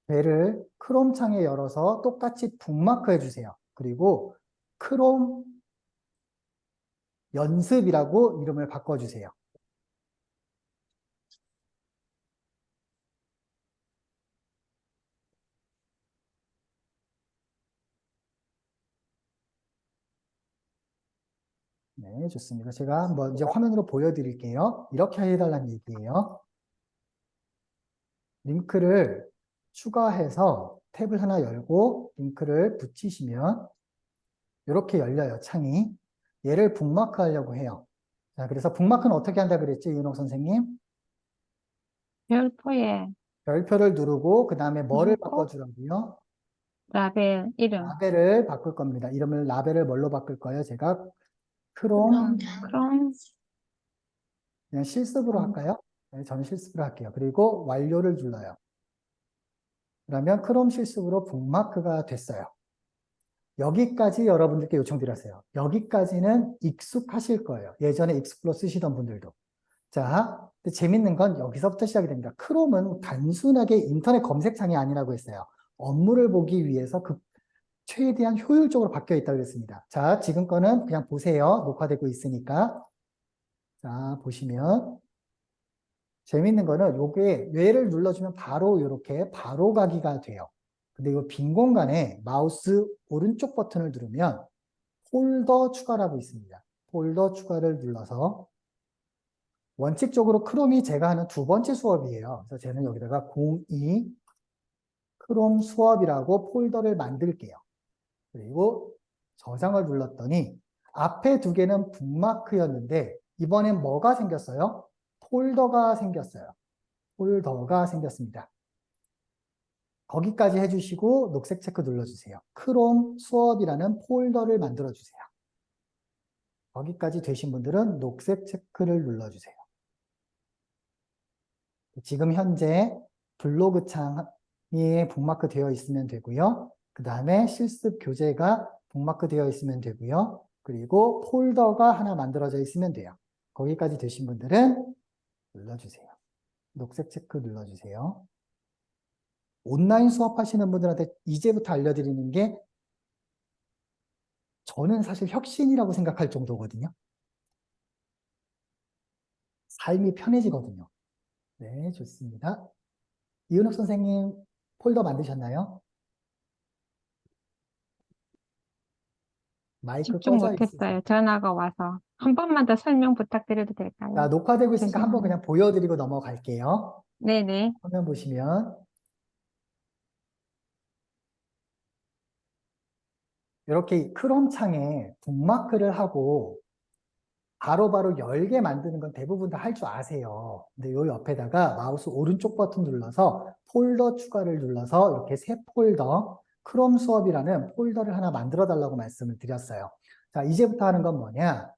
배를 크롬 창에 열어서 똑같이 북마크 해주세요. 그리고 크롬 연습이라고 이름을 바꿔주세요. 네, 좋습니다. 제가 한번 이제 화면으로 보여드릴게요. 이렇게 해달라는 얘기예요. 링크를 추가해서 탭을 하나 열고 링크를 붙이시면 이렇게 열려요, 창이. 얘를 북마크 하려고 해요. 자, 그래서 북마크는 어떻게 한다 그랬죠, 이은옥 선생님? 별표에 별표를 누르고 그 다음에 뭐를 누르고. 바꿔주라고요? 라벨 이름. 라벨을 바꿀 겁니다. 이름을 라벨을 뭘로 바꿀 거예요? 제가 크롬 그럼 그냥 실습으로 할까요? 네, 저는 실습으로 할게요. 그리고 완료를 눌러요. 그러면 크롬 실습으로 북마크가 됐어요. 여기까지 여러분들께 요청드렸어요. 여기까지는 익숙하실 거예요. 예전에 익스플로 쓰시던 분들도. 자, 근데 재밌는 건 여기서부터 시작이 됩니다. 크롬은 단순하게 인터넷 검색창이 아니라고 했어요. 업무를 보기 위해서 최대한 효율적으로 바뀌어 있다고 했습니다. 자, 지금 거는 그냥 보세요. 녹화되고 있으니까. 자, 보시면 재밌는 거는 요게 뇌를 눌러주면 바로 이렇게 바로 가기가 돼요. 근데 이 빈 공간에 마우스 오른쪽 버튼을 누르면 폴더 추가라고 있습니다. 폴더 추가를 눌러서 원칙적으로 크롬이 제가 하는 두 번째 수업이에요. 그래서 저는 여기다가 02 크롬 수업이라고 폴더를 만들게요. 그리고 저장을 눌렀더니 앞에 두 개는 북마크였는데 이번엔 뭐가 생겼어요? 폴더가 생겼어요. 폴더가 생겼습니다. 거기까지 해주시고 녹색 체크 눌러주세요. 크롬 수업이라는 폴더를 만들어주세요. 거기까지 되신 분들은 녹색 체크를 눌러주세요. 지금 현재 블로그 창이 북마크 되어 있으면 되고요. 그 다음에 실습 교재가 북마크 되어 있으면 되고요. 그리고 폴더가 하나 만들어져 있으면 돼요. 거기까지 되신 분들은 눌러주세요. 녹색 체크 눌러주세요. 온라인 수업하시는 분들한테 이제부터 알려드리는 게 저는 사실 혁신이라고 생각할 정도거든요. 삶이 편해지거든요. 네, 좋습니다. 이은옥 선생님 폴더 만드셨나요? 마이크 집중 꺼져 있으세요. 못했어요. 전화가 와서. 한 번만 더 설명 부탁드려도 자, 될까요? 녹화되고 있으니까 한번 죄송합니다. 그냥 보여드리고 넘어갈게요. 네네. 화면 보시면 이렇게 크롬 창에 북마크를 하고 바로바로 열게 만드는 건 대부분 다 할 줄 아세요. 근데 요 옆에다가 마우스 오른쪽 버튼 눌러서 폴더 추가를 눌러서 이렇게 새 폴더, 크롬 수업이라는 폴더를 하나 만들어 달라고 말씀을 드렸어요. 자, 이제부터 하는 건 뭐냐?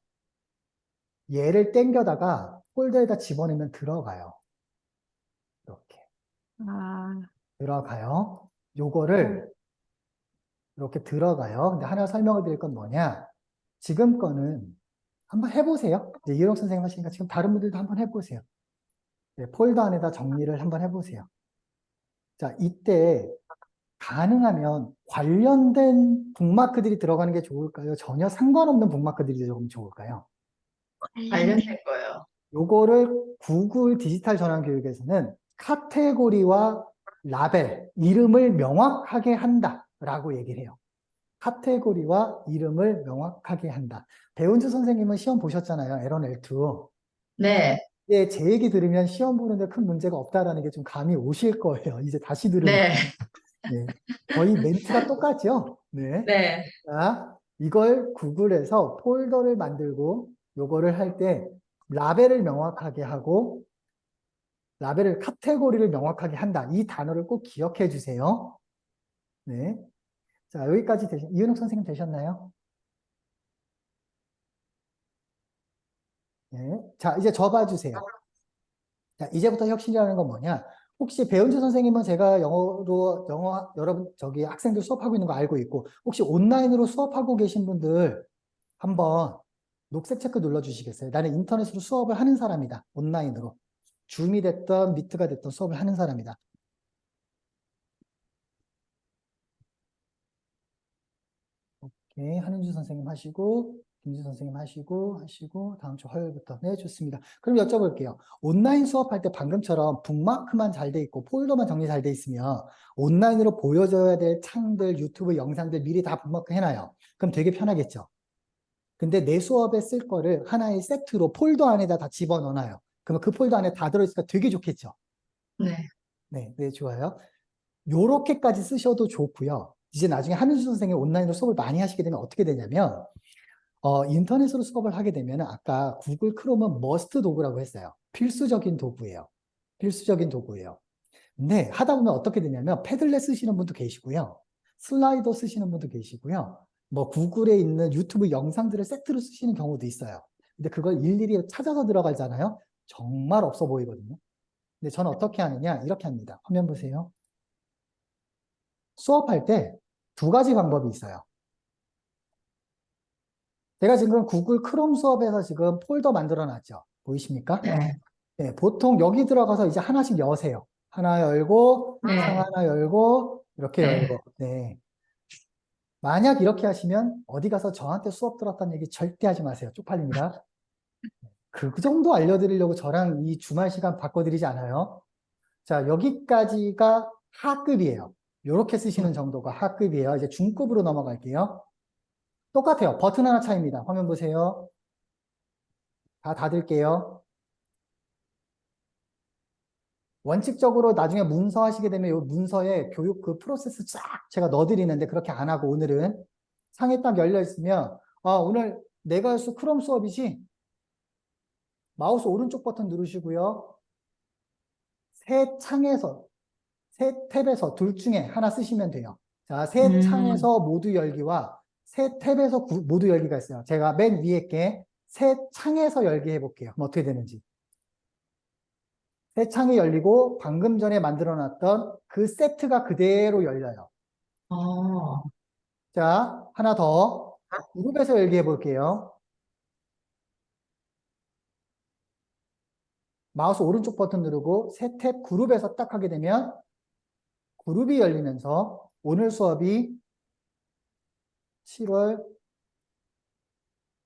얘를 당겨다가 폴더에다 집어넣으면 들어가요. 이렇게 아, 들어가요. 요거를 이렇게 들어가요. 근데 하나 설명을 드릴 건 뭐냐? 지금 거는 한번 해보세요. 이제 이은옥 선생님 하시니까 지금 다른 분들도 한번 해보세요. 네, 폴더 안에다 정리를 한번 해보세요. 자, 이때 가능하면 관련된 북마크들이 들어가는 게 좋을까요? 전혀 상관없는 북마크들이 조금 좋을까요? 관련된 거예요. 요거를 구글 디지털 전환 교육에서는 카테고리와 라벨, 이름을 명확하게 한다라고 얘기를 해요. 카테고리와 이름을 명확하게 한다. 배운주 선생님은 시험 보셨잖아요. L1, L2. 네, 예, 제 얘기 들으면 시험 보는데 큰 문제가 없다라는 게 좀 감이 오실 거예요. 이제 다시 들으면. 네, 네. 거의 멘트가 똑같죠? 네. 네. 자, 이걸 구글에서 폴더를 만들고 요거를 할 때 라벨을 명확하게 하고 라벨을 카테고리를 명확하게 한다. 이 단어를 꼭 기억해 주세요. 네. 자, 여기까지 이은옥 선생님 되셨나요? 네. 자, 이제 저 봐주세요. 자, 이제부터 혁신이라는 건 뭐냐? 혹시 배은주 선생님은 제가 영어 여러분 저기 학생들 수업하고 있는 거 알고 있고 혹시 온라인으로 수업하고 계신 분들 한번 녹색 체크 눌러주시겠어요? 나는 인터넷으로 수업을 하는 사람이다. 온라인으로. 줌이 됐던 미트가 됐던 수업을 하는 사람이다. 오케이. 한은주 선생님 하시고 김주 선생님 하시고 다음 주 화요일부터. 네, 좋습니다. 그럼 여쭤볼게요. 온라인 수업할 때 방금처럼 북마크만 잘 돼 있고 폴더만 정리 잘 돼 있으면 온라인으로 보여줘야 될 창들, 유튜브 영상들 미리 다 북마크 해놔요. 그럼 되게 편하겠죠? 근데 내 수업에 쓸 거를 하나의 세트로 폴더 안에다 다 집어넣어놔요. 그러면 그 폴더 안에 다 들어있으니까 되게 좋겠죠. 네. 네, 네, 좋아요. 요렇게까지 쓰셔도 좋고요. 이제 나중에 한윤수 선생님이 온라인으로 수업을 많이 하시게 되면 어떻게 되냐면, 인터넷으로 수업을 하게 되면 아까 구글 크롬은 머스트 도구라고 했어요. 필수적인 도구예요. 필수적인 도구예요. 근데 하다 보면 어떻게 되냐면 패들렛 쓰시는 분도 계시고요. 슬라이더 쓰시는 분도 계시고요. 뭐 구글에 있는 유튜브 영상들을 세트로 쓰시는 경우도 있어요. 근데 그걸 일일이 찾아서 들어가잖아요. 정말 없어 보이거든요. 근데 저는 어떻게 하느냐? 이렇게 합니다. 화면 보세요. 수업할 때 두 가지 방법이 있어요. 제가 지금 구글 크롬 수업에서 지금 폴더 만들어 놨죠. 보이십니까? 네. 네, 보통 여기 들어가서 이제 하나씩 여세요. 하나 열고, 네. 창 하나 열고, 이렇게 네. 열고. 네. 만약 이렇게 하시면 어디 가서 저한테 수업 들었다는 얘기 절대 하지 마세요. 쪽팔립니다. 그 정도 알려드리려고 저랑 이 주말 시간 바꿔드리지 않아요. 자, 여기까지가 하급이에요. 이렇게 쓰시는 정도가 하급이에요. 이제 중급으로 넘어갈게요. 똑같아요. 버튼 하나 차이입니다. 화면 보세요. 다 닫을게요. 원칙적으로 나중에 문서 하시게 되면 이 문서에 교육 그 프로세스 쫙 제가 넣어드리는데 그렇게 안 하고 오늘은 상에 딱 열려 있으면 오늘 내가 할 수 크롬 수업이지? 마우스 오른쪽 버튼 누르시고요. 새 창에서 새 탭에서 둘 중에 하나 쓰시면 돼요. 자, 새 창에서 모두 열기와 새 탭에서 모두 열기가 있어요. 제가 맨 위에 게 새 창에서 열기 해볼게요. 그럼 어떻게 되는지. 새 창이 열리고 방금 전에 만들어놨던 그 세트가 그대로 열려요. 어, 자, 하나 더 그룹에서 열기 해볼게요. 마우스 오른쪽 버튼 누르고 새 탭 그룹에서 딱 하게 되면 그룹이 열리면서 오늘 수업이 7월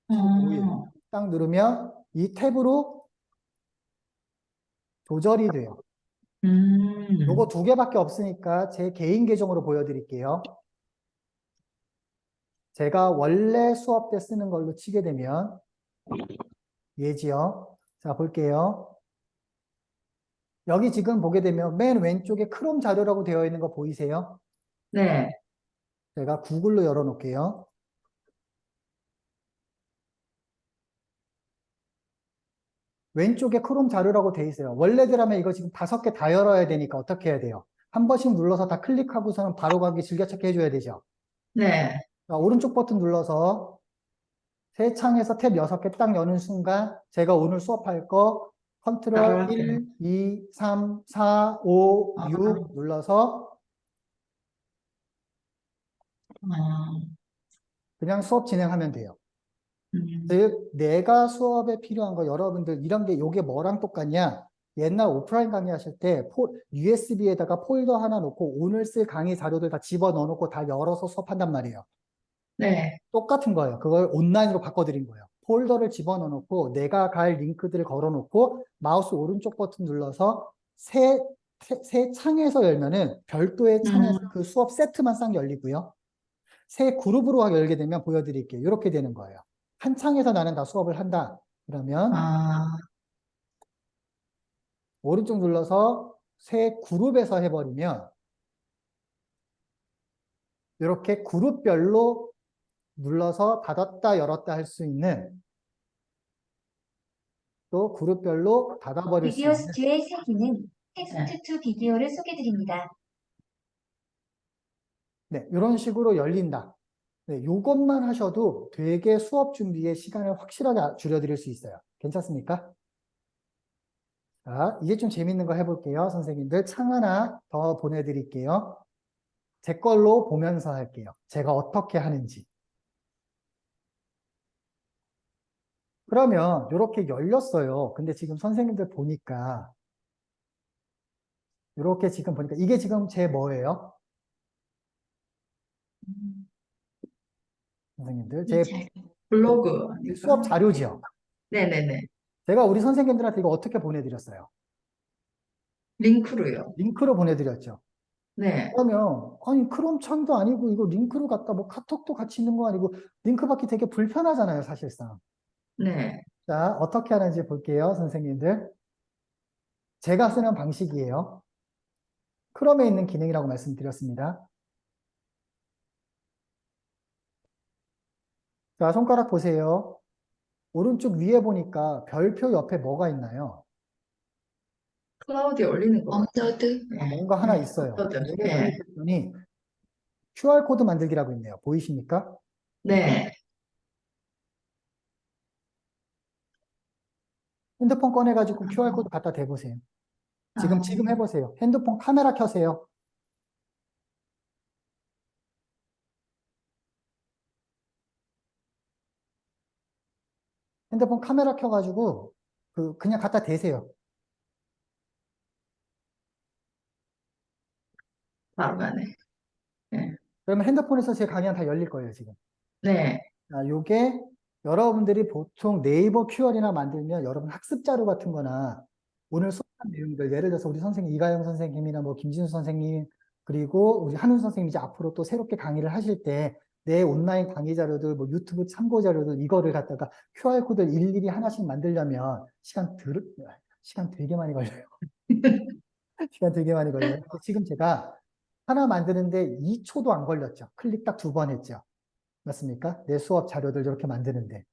15일 딱 누르면 이 탭으로 조절이 돼요. 요거 두 개밖에 없으니까 제 개인 계정으로 보여드릴게요. 제가 원래 수업 때 쓰는 걸로 치게 되면 예지요. 자, 볼게요. 여기 지금 보게 되면 맨 왼쪽에 크롬 자료라고 되어 있는 거 보이세요? 네. 제가 구글로 열어놓을게요. 왼쪽에 크롬 자료라고 되어 있어요. 원래대로면 이거 지금 5개 다 열어야 되니까 어떻게 해야 돼요? 한 번씩 눌러서 다 클릭하고서는 바로 가기 즐겨찾기 해줘야 되죠. 네. 자, 오른쪽 버튼 눌러서 새 창에서 탭 6개 딱 여는 순간 제가 오늘 수업할 거 컨트롤 따로 1, 2, 3, 4, 5, 6 눌러서 그냥 수업 진행하면 돼요. 즉 내가 수업에 필요한 거 여러분들 이런 게 요게 뭐랑 똑같냐? 옛날 오프라인 강의 하실 때 USB에다가 폴더 하나 놓고 오늘 쓸 강의 자료들 다 집어넣어 놓고 다 열어서 수업한단 말이에요. 네. 똑같은 거예요. 그걸 온라인으로 바꿔드린 거예요. 폴더를 집어넣어 놓고 내가 갈 링크들을 걸어 놓고 마우스 오른쪽 버튼 눌러서 새 창에서 열면은 별도의 창에서 그 수업 세트만 싹 열리고요. 새 그룹으로 열게 되면 보여드릴게요. 이렇게 되는 거예요. 한 창에서 나는 다 수업을 한다. 그러면 오른쪽 눌러서 새 그룹에서 해버리면 이렇게 그룹별로 눌러서 닫았다 열었다 할 수 있는 또 그룹별로 닫아버릴 수 비디오 있는 스튜의 새 기능, 텍스트 투 비디오를 소개드립니다. 네, 이런 식으로 열린다. 네, 요것만 하셔도 되게 수업 준비에 시간을 확실하게 줄여드릴 수 있어요. 괜찮습니까? 자, 이제 좀 재밌는 거 해볼게요. 선생님들 창 하나 더 보내드릴게요. 제 걸로 보면서 할게요. 제가 어떻게 하는지. 그러면 이렇게 열렸어요. 근데 지금 선생님들 보니까 이렇게 지금 보니까 이게 지금 제 뭐예요? 선생님들 제 블로그. 수업 자료지요. 네네네. 제가 우리 선생님들한테 이거 어떻게 보내드렸어요? 링크로요. 링크로 보내드렸죠. 네, 그러면 아니 크롬창도 아니고 이거 링크로 갖다 뭐 카톡도 같이 있는 거 아니고 링크 받기 되게 불편하잖아요, 사실상. 네, 자, 어떻게 하는지 볼게요, 선생님들. 제가 쓰는 방식이에요. 크롬에 있는 기능이라고 말씀드렸습니다. 자, 손가락 보세요. 오른쪽 위에 보니까 별표 옆에 뭐가 있나요? 클라우드에 올리는 거. 업로드. 아, 네, 뭔가 하나 네, 있어요. 업로드. 요거 네, 클릭했더니 QR코드 만들기라고 있네요. 보이십니까? 네, 핸드폰 꺼내가지고 QR코드 갖다 대보세요. 지금 해보세요. 핸드폰 카메라 켜세요. 핸드폰 카메라 켜가지고 그냥 갖다 대세요. 바로 가네. 네, 그러면 핸드폰에서 제 강의는 다 열릴 거예요, 지금. 네, 자, 요게 여러분들이 보통 네이버 QR이나 만들면 여러분 학습 자료 같은 거나 오늘 수업한 내용들, 예를 들어서 우리 선생님 이가영 선생님이나 뭐 김진수 선생님 그리고 우리 한훈 선생님이 이제 앞으로 또 새롭게 강의를 하실 때 내 온라인 강의 자료들, 뭐 유튜브 참고 자료들 이거를 갖다가 QR코드를 일일이 하나씩 만들려면 시간 되게 많이 걸려요. 시간 되게 많이 걸려요. 지금 제가 하나 만드는데 2초도 안 걸렸죠. 클릭 딱 2번 했죠. 맞습니까? 내 수업 자료들 이렇게 만드는데.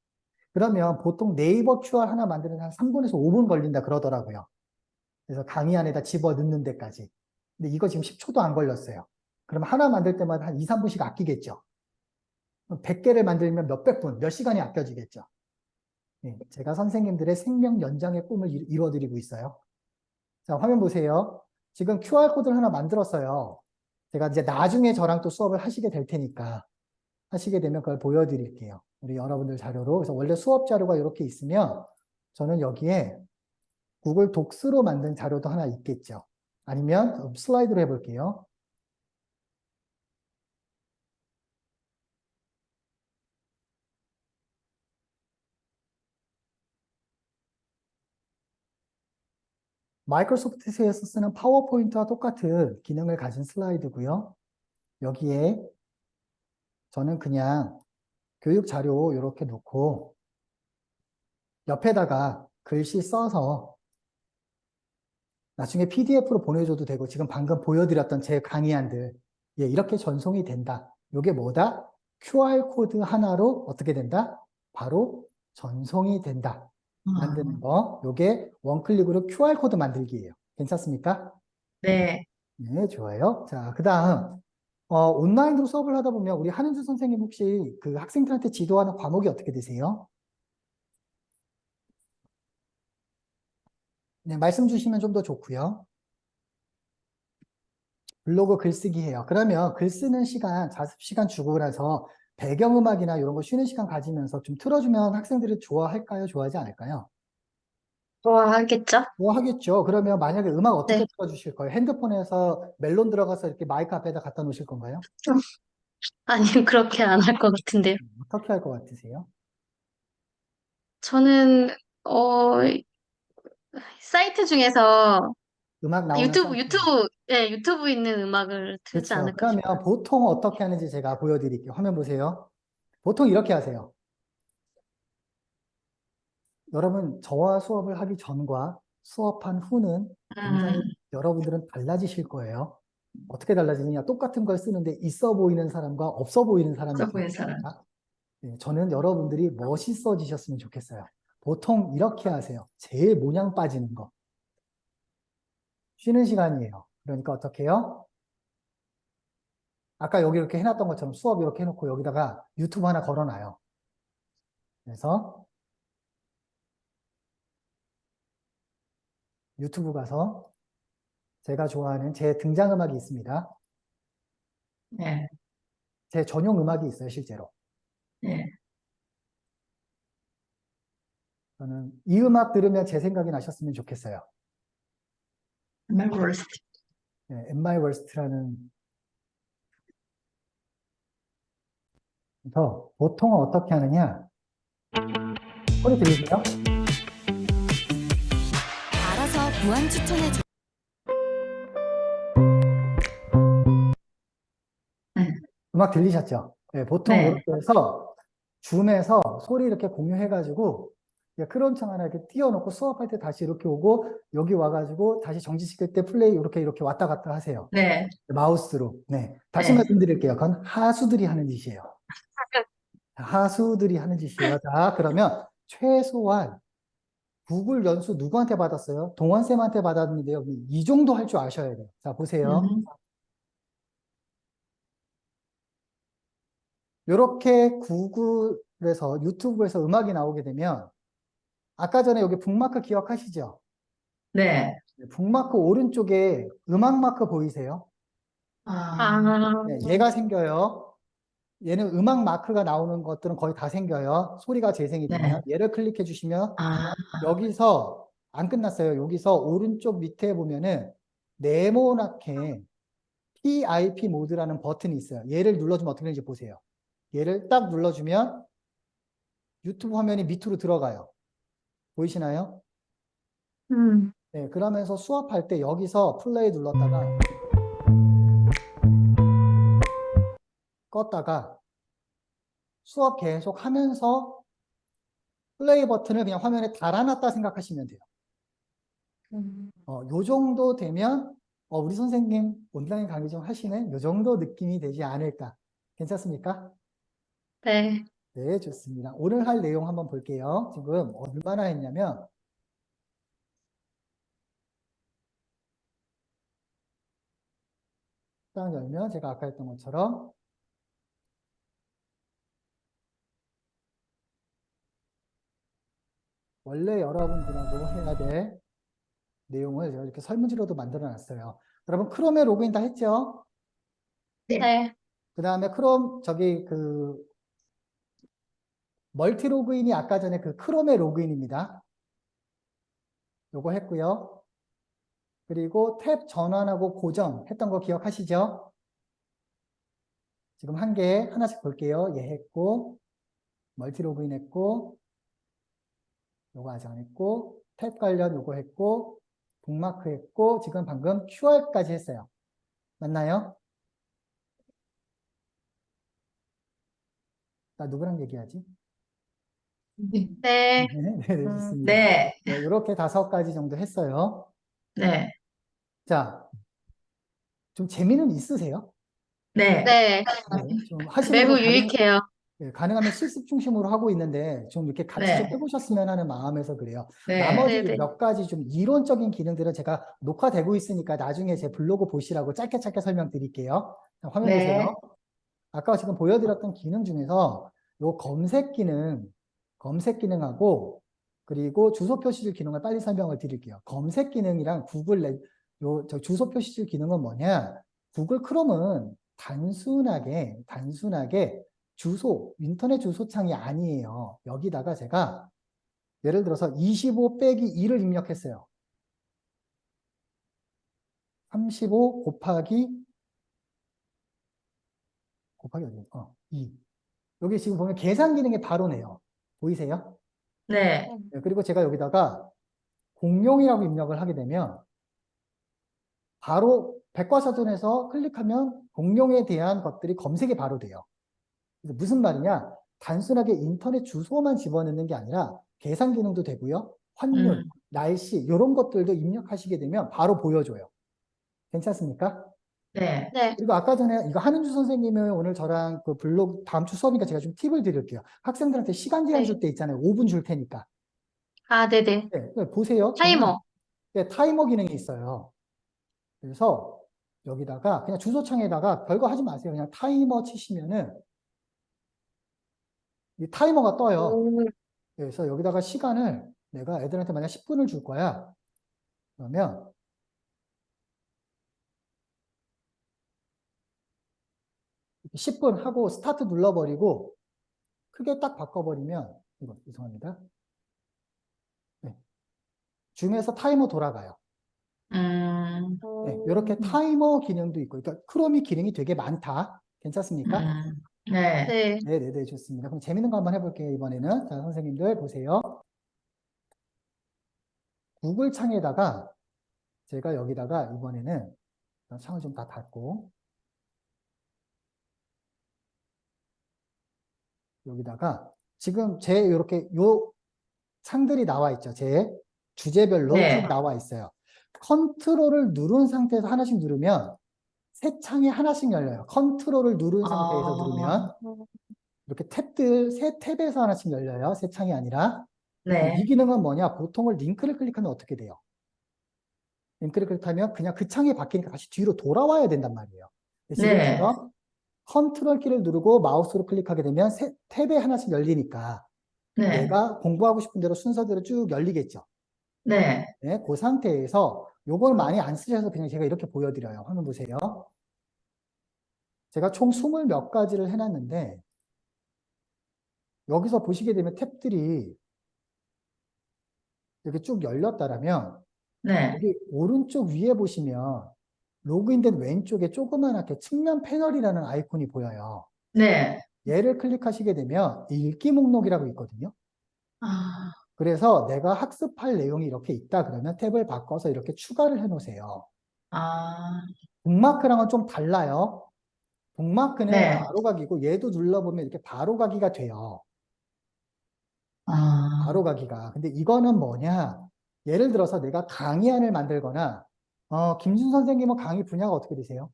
그러면 보통 네이버 QR 하나 만드는 한 3분에서 5분 걸린다 그러더라고요. 그래서 강의 안에다 집어 넣는 데까지. 근데 이거 지금 10초도 안 걸렸어요. 그럼 하나 만들 때마다 한 2, 3분씩 아끼겠죠. 100개를 만들면 몇백 분, 몇 시간이 아껴지겠죠. 네, 제가 선생님들의 생명 연장의 꿈을 이루어드리고 있어요. 자, 화면 보세요. 지금 QR코드를 하나 만들었어요. 제가 이제 나중에 저랑 또 수업을 하시게 될 테니까 하시게 되면 그걸 보여드릴게요. 우리 여러분들 자료로. 그래서 원래 수업 자료가 이렇게 있으면 저는 여기에 구글 독스로 만든 자료도 하나 있겠죠. 아니면 슬라이드로 해볼게요. 마이크로소프트에서 쓰는 파워포인트와 똑같은 기능을 가진 슬라이드고요. 여기에 저는 그냥 교육 자료 이렇게 놓고 옆에다가 글씨 써서 나중에 PDF로 보내줘도 되고 지금 방금 보여드렸던 제 강의안들 예, 이렇게 전송이 된다. 이게 뭐다? QR코드 하나로 어떻게 된다? 바로 전송이 된다. 만드는 거. 이게 원클릭으로 QR코드 만들기예요. 괜찮습니까? 네. 네, 좋아요. 자, 그 다음 온라인으로 수업을 하다 보면 우리 한은주 선생님 혹시 그 학생들한테 지도하는 과목이 어떻게 되세요? 네, 말씀 주시면 좀 더 좋고요. 블로그 글쓰기 해요. 그러면 글 쓰는 시간, 자습 시간 주고 나서 배경음악이나 이런 거 쉬는 시간 가지면서 좀 틀어주면 학생들이 좋아할까요? 좋아하지 않을까요? 좋아하겠죠? 좋아하겠죠. 그러면 만약에 음악 어떻게 네. 틀어주실 거예요? 핸드폰에서 멜론 들어가서 이렇게 마이크 앞에다 갖다 놓으실 건가요? 아니, 그렇게 안 할 것 같은데요. 어떻게 할 것 같으세요? 저는, 사이트 중에서 음악 나오는 사이트. 유튜브 있는 음악을 틀지 그렇죠. 않을까 싶어요. 그러면 보통 어떻게 하는지 제가 보여드릴게요. 화면 보세요. 보통 이렇게 하세요. 여러분, 저와 수업을 하기 전과 수업한 후는 굉장히 여러분들은 달라지실 거예요. 어떻게 달라지느냐? 똑같은 걸 쓰는데 있어 보이는 사람과 없어 보이는 사람이 없어 보이는 사람. 있습니다. 네, 저는 여러분들이 멋있어지셨으면 좋겠어요. 보통 이렇게 하세요. 제일 모양 빠지는 거. 쉬는 시간이에요. 그러니까 어떻게 해요? 아까 여기 이렇게 해놨던 것처럼 수업 이렇게 해놓고 여기다가 유튜브 하나 걸어놔요. 그래서 유튜브 가서 제가 좋아하는 제 등장음악이 있습니다. 네, 제 전용 음악이 있어요, 실제로. 네. 저는 이 음악 들으면 제 생각이 나셨으면 좋겠어요. My worst. 네, Am I Worst라는. 그래서 보통은 어떻게 하느냐? 소리 들리세요? 알아서 무한 추천해 음악 들리셨죠? 네, 보통 네. 이렇게 해서 줌에서 소리 이렇게 공유해가지고 크롬청 하나 이렇게 띄워놓고 수업할 때 다시 이렇게 오고 여기 와가지고 다시 정지시킬 때 플레이 이렇게 왔다 갔다 하세요. 네. 마우스로. 네. 다시 네. 말씀드릴게요. 그건 하수들이 하는 짓이에요. 하수들이 하는 짓이에요. 자, 그러면 최소한 구글 연수 누구한테 받았어요? 동원쌤한테 받았는데요. 이 정도 할 줄 아셔야 돼요. 자, 보세요. 이렇게 구글에서 유튜브에서 음악이 나오게 되면 아까 전에 여기 북마크 기억하시죠? 네. 북마크 오른쪽에 음악 마크 보이세요? 아, 네, 얘가 생겨요. 얘는 음악 마크가 나오는 것들은 거의 다 생겨요. 소리가 재생이 되면. 얘를 클릭해 주시면 아, 여기서 안 끝났어요. 여기서 오른쪽 밑에 보면은 네모나게 PIP 모드라는 버튼이 있어요. 얘를 눌러주면 어떻게 되는지 보세요. 얘를 딱 눌러주면 유튜브 화면이 밑으로 들어가요. 보이시나요? 네, 그러면서 수업할 때 여기서 플레이 눌렀다가 껐다가 수업 계속 하면서 플레이 버튼을 그냥 화면에 달아놨다 생각하시면 돼요. 요 정도 되면 우리 선생님 온라인 강의 좀 하시는 요 정도 느낌이 되지 않을까. 괜찮습니까? 네. 네, 좋습니다. 오늘 할 내용 한번 볼게요. 지금 얼마나 했냐면 딱 열면 제가 아까 했던 것처럼 원래 여러분들하고 해야 될 내용을 제가 이렇게 설문지로도 만들어 놨어요. 여러분 크롬에 로그인 다 했죠? 네. 그 다음에 크롬 멀티 로그인이 아까 전에 그 크롬의 로그인입니다. 요거 했고요. 그리고 탭 전환하고 고정 했던 거 기억하시죠? 지금 한 개 하나씩 볼게요. 얘 했고 멀티 로그인 했고 요거 아직 안 했고 탭 관련 요거 했고 북마크 했고 지금 방금 QR까지 했어요. 맞나요? 나 누구랑 얘기하지? 네. 네, 네, 좋습니다. 네. 네, 이렇게 5가지 정도 했어요. 네. 자, 좀 재미는 있으세요? 네. 네. 네, 좀 하시면서 매우 유익해요. 가능하면 실습 중심으로 하고 있는데 좀 이렇게 같이 좀 네. 해보셨으면 하는 마음에서 그래요. 네. 나머지 네네. 몇 가지 좀 이론적인 기능들은 제가 녹화되고 있으니까 나중에 제 블로그 보시라고 짧게 설명드릴게요. 화면 네. 보세요. 아까 지금 보여드렸던 기능 중에서 요 검색 기능하고 그리고 주소 표시줄 기능을 빨리 설명을 드릴게요. 검색 기능이랑 저 주소 표시줄 기능은 뭐냐? 구글 크롬은 단순하게 인터넷 주소창이 아니에요. 여기다가 제가 예를 들어서 25 빼기 2를 입력했어요. 35 곱하기 어디? 2. 여기 지금 보면 계산 기능이 바로 네요. 보이세요? 네. 네, 그리고 제가 여기다가 공룡이라고 입력을 하게 되면 바로 백과사전에서 클릭하면 공룡에 대한 것들이 검색이 바로 돼요. 그래서 무슨 말이냐? 단순하게 인터넷 주소만 집어넣는 게 아니라 계산 기능도 되고요. 환율, 날씨 이런 것들도 입력하시게 되면 바로 보여줘요. 괜찮습니까? 네. 네. 그리고 아까 전에 이거 한은주 선생님이 오늘 저랑 그 블로그 다음 주 수업이니까 제가 좀 팁을 드릴게요. 학생들한테 시간 제한 네. 줄 때 있잖아요. 5분 줄 테니까. 아, 네네. 네, 보세요. 타이머. 네, 타이머 기능이 있어요. 그래서 여기다가 그냥 주소창에다가 별거 하지 마세요. 그냥 타이머 치시면은 이 타이머가 떠요. 오. 그래서 여기다가 시간을 내가 애들한테 만약 10분을 줄 거야. 그러면 10분 하고 스타트 눌러버리고 크게 딱 바꿔버리면 이거 죄송합니다. 네. 줌에서 타이머 돌아가요. 네, 이렇게 타이머 기능도 있고, 그러니까 크롬이 기능이 되게 많다. 괜찮습니까? 네. 네. 네, 좋습니다. 그럼 재밌는 거 한번 해볼게요, 이번에는. 자, 선생님들 보세요. 구글 창에다가 제가 여기다가 이번에는 창을 좀 다 닫고 여기다가 지금 제 이렇게 요 창들이 나와 있죠. 제 주제별로 네. 쭉 나와 있어요. 컨트롤을 누른 상태에서 하나씩 누르면 새 창이 하나씩 열려요. 컨트롤을 누른 상태에서 누르면 이렇게 탭들 새 탭에서 하나씩 열려요. 새 창이 아니라. 네. 이 기능은 뭐냐? 보통을 링크를 클릭하면 어떻게 돼요? 링크를 클릭하면 그냥 그 창이 바뀌니까 다시 뒤로 돌아와야 된단 말이에요. 근데 네. 지금처럼 컨트롤 키를 누르고 마우스로 클릭하게 되면 새 탭에 하나씩 열리니까 네. 내가 공부하고 싶은 대로 순서대로 쭉 열리겠죠. 네. 네, 그 상태에서 요걸 많이 안 쓰셔서 그냥 제가 이렇게 보여드려요. 화면 보세요. 제가 총 20 몇 가지를 해놨는데 여기서 보시게 되면 탭들이 이렇게 쭉 열렸다라면 네. 여기 오른쪽 위에 보시면 로그인된 왼쪽에 조그맣게 측면 패널이라는 아이콘이 보여요. 네. 얘를 클릭하시게 되면 읽기 목록이라고 있거든요. 아, 그래서 내가 학습할 내용이 이렇게 있다 그러면 탭을 바꿔서 이렇게 추가를 해 놓으세요. 아, 북마크랑은 좀 달라요. 북마크는 네. 바로가기고 얘도 눌러보면 이렇게 바로가기가 돼요. 아, 바로가기가. 근데 이거는 뭐냐? 예를 들어서 내가 강의안을 만들거나 김준 선생님은 강의 분야가 어떻게 되세요?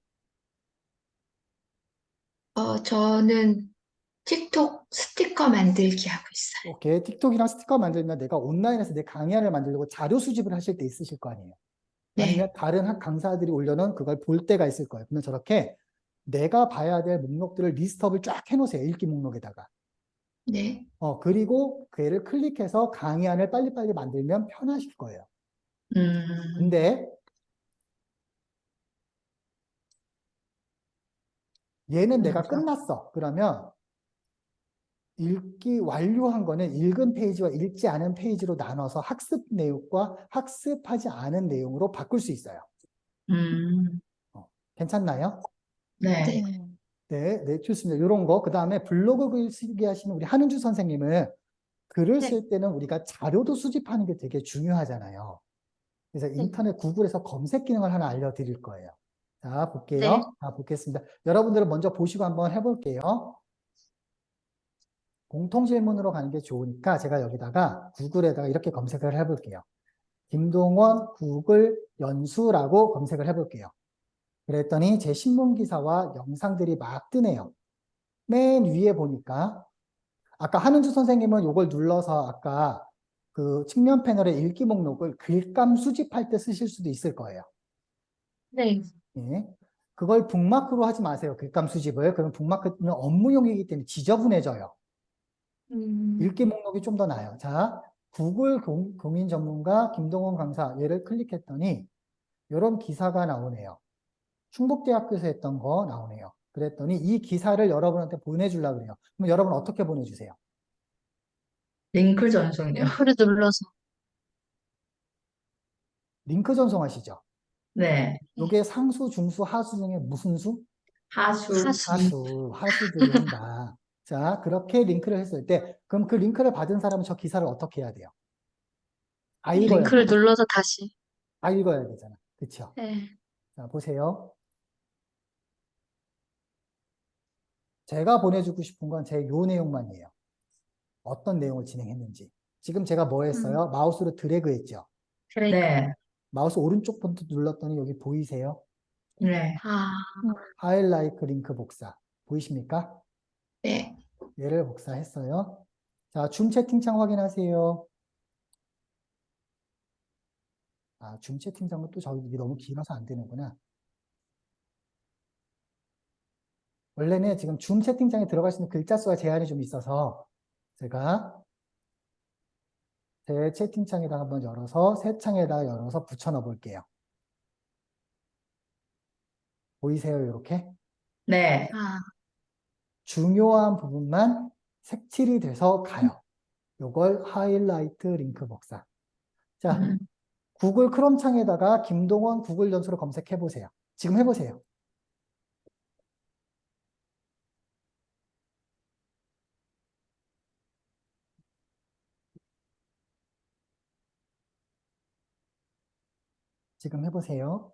저는 틱톡 스티커 만들기 하고 있어요. 오케이. 틱톡이랑 스티커 만들면 내가 온라인에서 내 강의안을 만들려고 자료 수집을 하실 때 있으실 거 아니에요. 아니면 네, 다른 강사들이 올려놓은 그걸 볼 때가 있을 거예요. 그러면 저렇게 내가 봐야 될 목록들을 리스트업을 쫙 해놓으세요. 읽기 목록에다가. 네, 그리고 그 애를 클릭해서 강의안을 빨리빨리 만들면 편하실 거예요. 음, 근데 얘는 내가 끝났어. 그러면 읽기 완료한 거는 읽은 페이지와 읽지 않은 페이지로 나눠서 학습 내용과 학습하지 않은 내용으로 바꿀 수 있어요. 음, 괜찮나요? 네. 네. 네, 네, 좋습니다. 이런 거. 그 다음에 블로그 글 쓰기 하시는 우리 한은주 선생님은 글을 네. 쓸 때는 우리가 자료도 수집하는 게 되게 중요하잖아요. 그래서 인터넷 구글에서 검색 기능을 하나 알려드릴 거예요. 자, 볼게요. 네. 자, 보겠습니다. 여러분들은 먼저 보시고 한번 해볼게요. 공통 질문으로 가는 게 좋으니까 제가 여기다가 구글에다가 이렇게 검색을 해볼게요. 김동원 구글 연수라고 검색을 해볼게요. 그랬더니 제 신문 기사와 영상들이 막 뜨네요. 맨 위에 보니까 아까 한은주 선생님은 이걸 눌러서 아까 그 측면 패널의 읽기 목록을 글감 수집할 때 쓰실 수도 있을 거예요. 네. 예. 그걸 북마크로 하지 마세요. 글감 수집을. 그럼 북마크는 업무용이기 때문에 지저분해져요. 읽기 목록이 좀 더 나아요. 자, 구글 공인 전문가 김동원 강사 얘를 클릭했더니 이런 기사가 나오네요. 충북대학교에서 했던 거 나오네요. 그랬더니 이 기사를 여러분한테 보내주려고 그래요. 그럼 여러분 어떻게 보내주세요? 링크 전송요. 링크를 눌러서. 링크 전송하시죠. 네. 이게 상수, 중수, 하수 중에 무슨 수? 하수. 하수들이 한다. 자, 그렇게 링크를 했을 때, 그럼 그 링크를 받은 사람은 저 기사를 어떻게 해야 돼요? 읽어야 링크를 돼요. 눌러서 다시. 읽어야 되잖아. 그쵸? 네. 자, 보세요. 제가 보내주고 싶은 건 제 요 내용만이에요. 어떤 내용을 진행했는지. 지금 제가 뭐 했어요? 마우스로 드래그 했죠? 그래. 네. 마우스 오른쪽 버튼 눌렀더니 여기 보이세요? 네. 아, 하이라이트 링크 복사. 보이십니까? 네, 얘를 복사했어요. 자, 줌 채팅창 확인하세요. 아, 줌 채팅창은 또 저기 너무 길어서 안 되는구나. 원래는 지금 줌 채팅창에 들어갈 수 있는 글자 수가 제한이 좀 있어서 제가 제 채팅창에다 한번 열어서 새 창에다 열어서 붙여 넣어 볼게요. 보이세요? 이렇게? 네. 아, 중요한 부분만 색칠이 돼서 가요. 요걸 하이라이트 링크 복사. 자, 구글 크롬 창에다가 김동원 구글 연수로 검색해 보세요. 지금 해보세요. 지금 해보세요.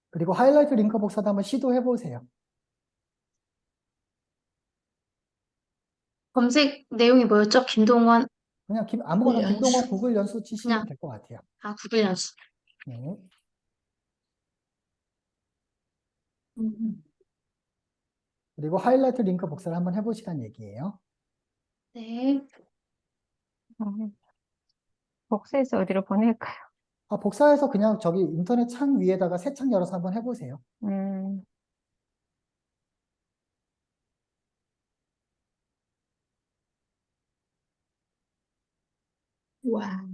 그리고 하이라이트 링크 복사도 한번 시도해 보세요. 검색 내용이 뭐였죠? 김동완, 그냥 아무거나 연수. 김동원 구글 연수 치시면 그냥. 될 것 같아요. 구글 연수. 네. 그리고 하이라이트 링크 복사를 한번 해보시란 얘기예요. 네. 복사해서 어디로 보낼까요? 복사해서 그냥 저기 인터넷 창 위에다가 새 창 열어서 한번 해보세요. 음, 와.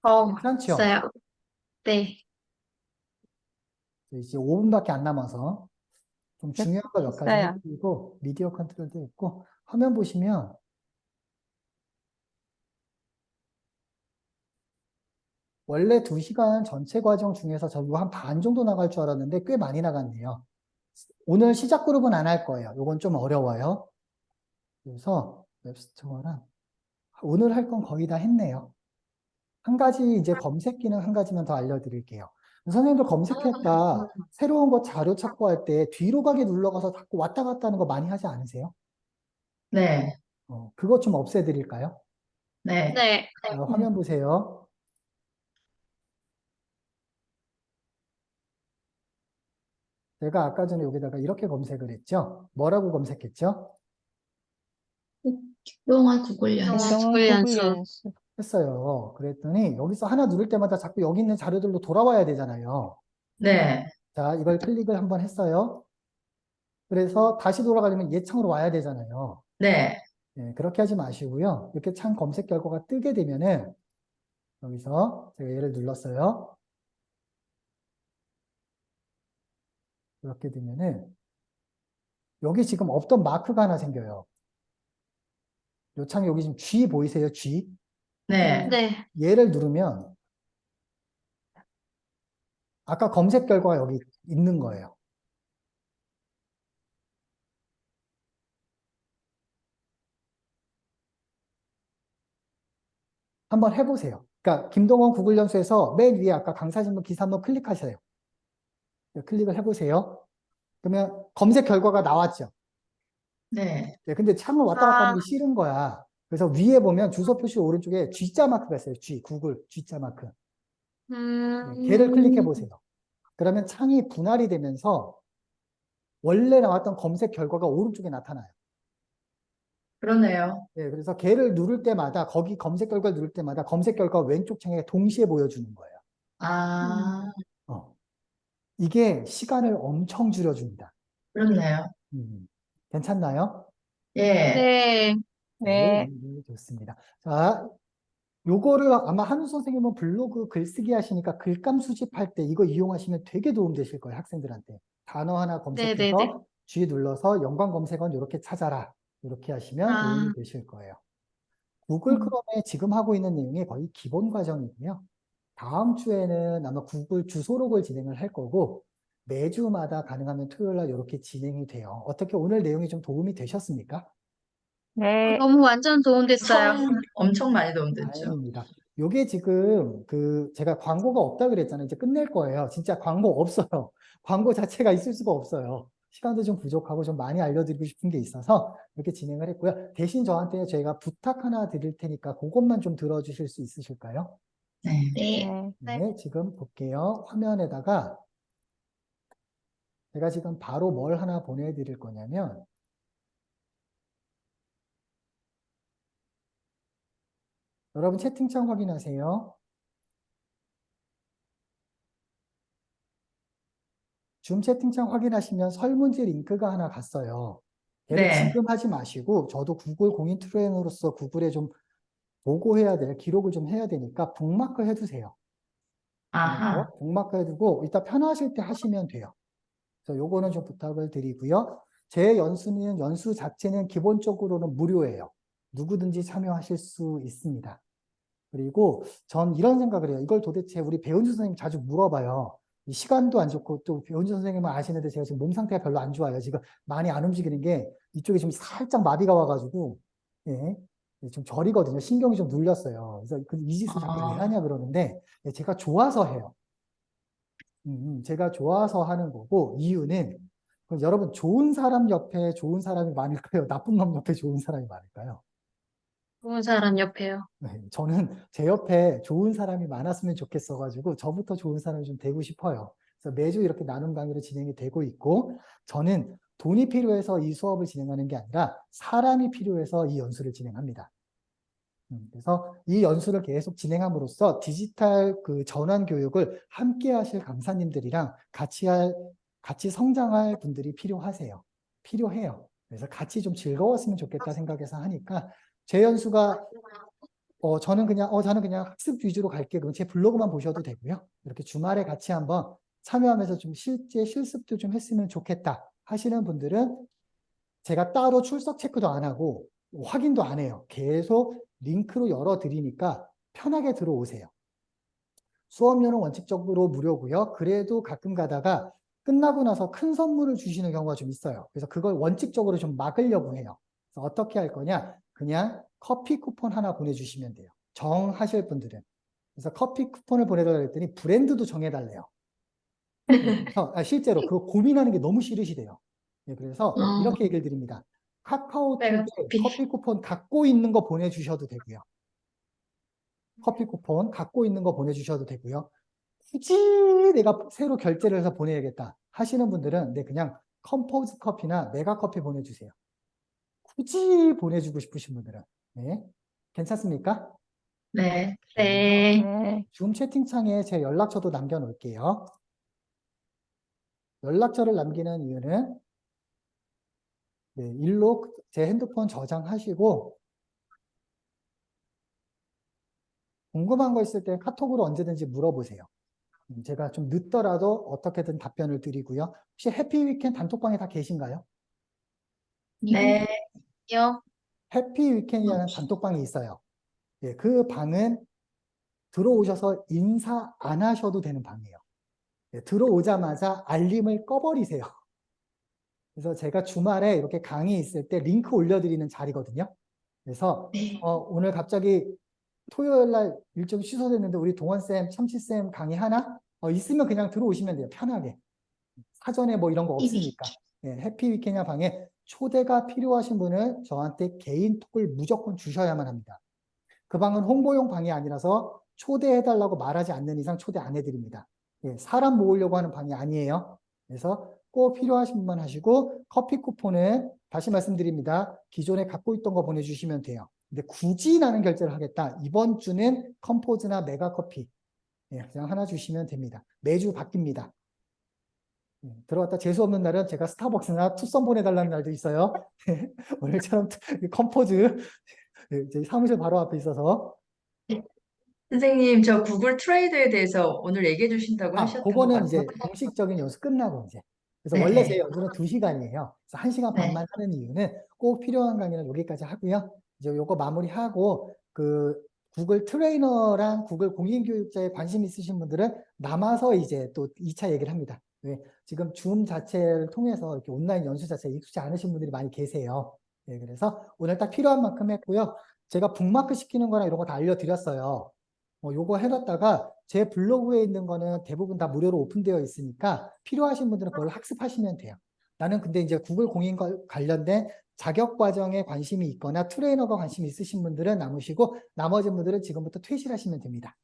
괜찮죠? 됐어요. 네. 이제 5분밖에 안 남아서 좀 중요한 거 몇 가지 됐어요. 해드리고 미디어 컨트롤도 있고 화면 보시면 원래 2시간 전체 과정 중에서 저 이거 한 반 정도 나갈 줄 알았는데 꽤 많이 나갔네요. 오늘 시작 그룹은 안 할 거예요. 이건 좀 어려워요. 그래서 웹스토어랑 오늘 할 건 거의 다 했네요. 한 가지 이제 검색 기능 한 가지만 더 알려드릴게요. 선생님들 검색했다 새로운 거 자료 찾고 할 때 뒤로 가기 눌러가서 자꾸 왔다 갔다 하는 거 많이 하지 않으세요? 네, 그것 좀 없애드릴까요? 네, 네. 화면 보세요. 제가 아까 전에 여기다가 이렇게 검색을 했죠? 뭐라고 검색했죠? 김동완 구글 연수. 김동원 구글 구글 연수. 연수. 했어요. 그랬더니 여기서 하나 누를 때마다 자꾸 여기 있는 자료들로 돌아와야 되잖아요. 네, 자, 이걸 클릭을 한번 했어요. 그래서 다시 돌아가려면 얘 창으로 와야 되잖아요. 네. 네, 그렇게 하지 마시고요. 이렇게 창 검색 결과가 뜨게 되면은 여기서 제가 얘를 눌렀어요. 이렇게 되면은 여기 지금 없던 마크가 하나 생겨요. 요 창에 여기 지금 G 보이세요? G. 네. 네. 얘를 누르면 아까 검색 결과가 여기 있는 거예요. 한번 해보세요. 그러니까 김동원 구글 연수에서 맨 위에 아까 강사진문 기사 한번 클릭하세요. 클릭을 해보세요. 그러면 검색 결과가 나왔죠. 네. 네, 근데 창을 왔다 갔다 하는 게 싫은 거야. 그래서 위에 보면 주소 표시 오른쪽에 G자 마크가 있어요. G, 구글 G자 마크. 네, 걔를 클릭해 보세요. 그러면 창이 분할이 되면서 원래 나왔던 검색 결과가 오른쪽에 나타나요. 그러네요. 네, 그래서 걔를 누를 때마다 거기 검색 결과를 누를 때마다 검색 결과 왼쪽 창에 동시에 보여주는 거예요. 아, 이게 시간을 엄청 줄여줍니다. 그렇네요. 괜찮나요? 예, 네. 네. 네, 좋습니다. 자, 요거를 아마 한우 선생님은 블로그 글쓰기 하시니까 글감 수집할 때 이거 이용하시면 되게 도움 되실 거예요, 학생들한테. 단어 하나 검색해서 네네네. G 눌러서 연관 검색어는 이렇게 찾아라. 이렇게 하시면 도움이 되실 거예요. 구글 크롬에 지금 하고 있는 내용이 거의 기본 과정이고요. 다음 주에는 아마 구글 주소록을 진행을 할 거고 매주마다 가능하면 토요일 날 이렇게 진행이 돼요. 어떻게 오늘 내용이 좀 도움이 되셨습니까? 네. 너무 완전 도움됐어요. 엄청 많이 도움됐죠. 다행입니다. 요게 지금 제가 광고가 없다 그랬잖아요. 이제 끝낼 거예요. 진짜 광고 없어요. 광고 자체가 있을 수가 없어요. 시간도 좀 부족하고 좀 많이 알려드리고 싶은 게 있어서 이렇게 진행을 했고요. 대신 저한테 저희가 부탁 하나 드릴 테니까 그것만 좀 들어주실 수 있으실까요? 네. 네. 네. 네, 지금 볼게요. 화면에다가 제가 지금 바로 뭘 하나 보내드릴 거냐면 여러분 채팅창 확인하세요. 줌 채팅창 확인하시면 설문지 링크가 하나 갔어요. 얘를 네. 지금 하지 마시고 저도 구글 공인 트레이너로서 구글에 좀 보고해야 될 기록을 좀 해야 되니까 북마크 해두세요. 아하. 북마크 해두고 이따 편하실 때 하시면 돼요. 그래서 요거는 좀 부탁을 드리고요. 제 연수 자체는 기본적으로는 무료예요. 누구든지 참여하실 수 있습니다. 그리고 전 이런 생각을 해요. 이걸 도대체 우리 배은주 선생님 자주 물어봐요. 이 시간도 안 좋고 또 배은주 선생님은 아시는데 제가 지금 몸 상태가 별로 안 좋아요. 지금 많이 안 움직이는 게 이쪽에 좀 살짝 마비가 와가지고 예, 좀 저리거든요. 신경이 좀 눌렸어요. 그래서 이 짓을 자꾸 왜 하냐 그러는데 제가 좋아서 해요. 제가 좋아서 하는 거고 이유는 그럼 여러분, 좋은 사람 옆에 좋은 사람이 많을까요? 나쁜 놈 옆에 좋은 사람이 많을까요? 좋은 사람 옆에요. 네, 저는 제 옆에 좋은 사람이 많았으면 좋겠어가지고 저부터 좋은 사람이 좀 되고 싶어요. 그래서 매주 이렇게 나눔 강의로 진행이 되고 있고, 저는 돈이 필요해서 이 수업을 진행하는 게 아니라 사람이 필요해서 이 연수를 진행합니다. 그래서 이 연수를 계속 진행함으로써 디지털 그 전환 교육을 함께 하실 강사님들이랑 같이 성장할 분들이 필요해요. 그래서 같이 좀 즐거웠으면 좋겠다 생각해서 하니까 제 연수가 저는 그냥 학습 위주로 갈게요. 그럼 제 블로그만 보셔도 되고요. 이렇게 주말에 같이 한번 참여하면서 좀 실제 실습도 좀 했으면 좋겠다 하시는 분들은 제가 따로 출석 체크도 안 하고 확인도 안 해요. 계속 링크로 열어드리니까 편하게 들어오세요. 수업료는 원칙적으로 무료고요. 그래도 가끔 가다가 끝나고 나서 큰 선물을 주시는 경우가 좀 있어요. 그래서 그걸 원칙적으로 좀 막으려고 해요. 그래서 어떻게 할 거냐? 그냥 커피 쿠폰 하나 보내주시면 돼요. 정하실 분들은. 그래서 커피 쿠폰을 보내달라고 했더니 브랜드도 정해달래요. 그래서 실제로 그거 고민하는 게 너무 싫으시대요. 그래서 이렇게 얘기를 드립니다. 카카오톡에 커피 쿠폰 갖고 있는 거 보내주셔도 되고요. 커피 쿠폰 갖고 있는 거 보내주셔도 되고요. 굳이 내가 새로 결제를 해서 보내야겠다 하시는 분들은 그냥 컴포즈 커피나 메가 커피 보내주세요. 굳이 보내주고 싶으신 분들은. 네. 괜찮습니까? 네. 네. 네. 줌 채팅창에 제 연락처도 남겨놓을게요. 연락처를 남기는 이유는 일로 제 핸드폰 저장하시고 궁금한 거 있을 때 카톡으로 언제든지 물어보세요. 제가 좀 늦더라도 어떻게든 답변을 드리고요. 혹시 해피 위켄 단톡방에 다 계신가요? 네. 요. 해피 위켄이라는 단톡방이 있어요. 그 방은 들어오셔서 인사 안 하셔도 되는 방이에요. 들어오자마자 알림을 꺼버리세요. 그래서 제가 주말에 이렇게 강의 있을 때 링크 올려드리는 자리거든요. 그래서 네. 오늘 갑자기 토요일 날 일정이 취소됐는데 우리 동원쌤, 참치쌤 강의 하나? 있으면 그냥 들어오시면 돼요. 편하게. 사전에 뭐 이런 거 없으니까. 해피 위켄야 방에 초대가 필요하신 분은 저한테 개인 톡을 무조건 주셔야만 합니다. 그 방은 홍보용 방이 아니라서 초대해달라고 말하지 않는 이상 초대 안 해드립니다. 사람 모으려고 하는 방이 아니에요. 그래서 꼭 필요하신 분만 하시고 커피 쿠폰은 다시 말씀드립니다. 기존에 갖고 있던 거 보내주시면 돼요. 근데 굳이 나는 결제를 하겠다. 이번 주는 컴포즈나 메가커피 그냥 하나 주시면 됩니다. 매주 바뀝니다. 들어갔다 재수 없는 날은 제가 스타벅스나 투썸 보내달라는 날도 있어요. 오늘처럼 컴포즈 저희 사무실 바로 앞에 있어서 선생님, 저 구글 트레이드에 대해서 오늘 얘기해 주신다고 하셨던 것 그거는 이제 같아요. 공식적인 연수 끝나고 이제. 그래서 네. 원래 제 연수는 2시간이에요. 그래서 1시간 네. 반만 하는 이유는 꼭 필요한 강의는 여기까지 하고요. 이제 요거 마무리하고 그 구글 트레이너랑 구글 공인교육자에 관심 있으신 분들은 남아서 이제 또 2차 얘기를 합니다. 지금 줌 자체를 통해서 이렇게 온라인 연수 자체에 익숙지 않으신 분들이 많이 계세요. 그래서 오늘 딱 필요한 만큼 했고요. 제가 북마크 시키는 거나 이런 거 다 알려드렸어요. 요거 해놨다가 제 블로그에 있는 거는 대부분 다 무료로 오픈되어 있으니까 필요하신 분들은 그걸 학습하시면 돼요. 나는 근데 이제 구글 공인 관련된 자격 과정에 관심이 있거나 트레이너가 관심이 있으신 분들은 남으시고 나머지 분들은 지금부터 퇴실하시면 됩니다.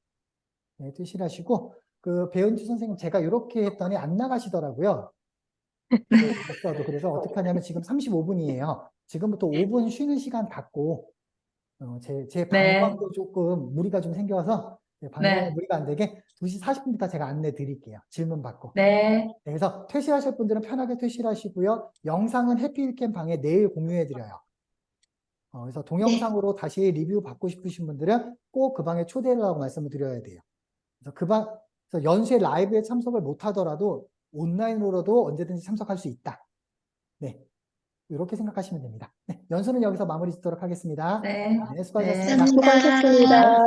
퇴실하시고 그 배은주 선생님 제가 이렇게 했더니 안 나가시더라고요. 그래서 어떻게 하냐면 지금 35분이에요. 지금부터 5분 쉬는 시간 갖고 제 네. 방광도 조금 무리가 좀 생겨서 방광에 네. 무리가 안 되게 2시 40분부터 제가 안내 드릴게요. 질문 받고. 네. 그래서 퇴실하실 분들은 편하게 퇴실하시고요. 영상은 해피위켄 방에 내일 공유해 드려요. 그래서 동영상으로 다시 리뷰 받고 싶으신 분들은 꼭 그 방에 초대해달라고 말씀을 드려야 돼요. 그래서 그래서 연수에 라이브에 참석을 못 하더라도 온라인으로도 언제든지 참석할 수 있다. 네. 이렇게 생각하시면 됩니다. 연수는 여기서 마무리 짓도록 하겠습니다. 네. 수고하셨습니다. 감사합니다. 수고하셨습니다.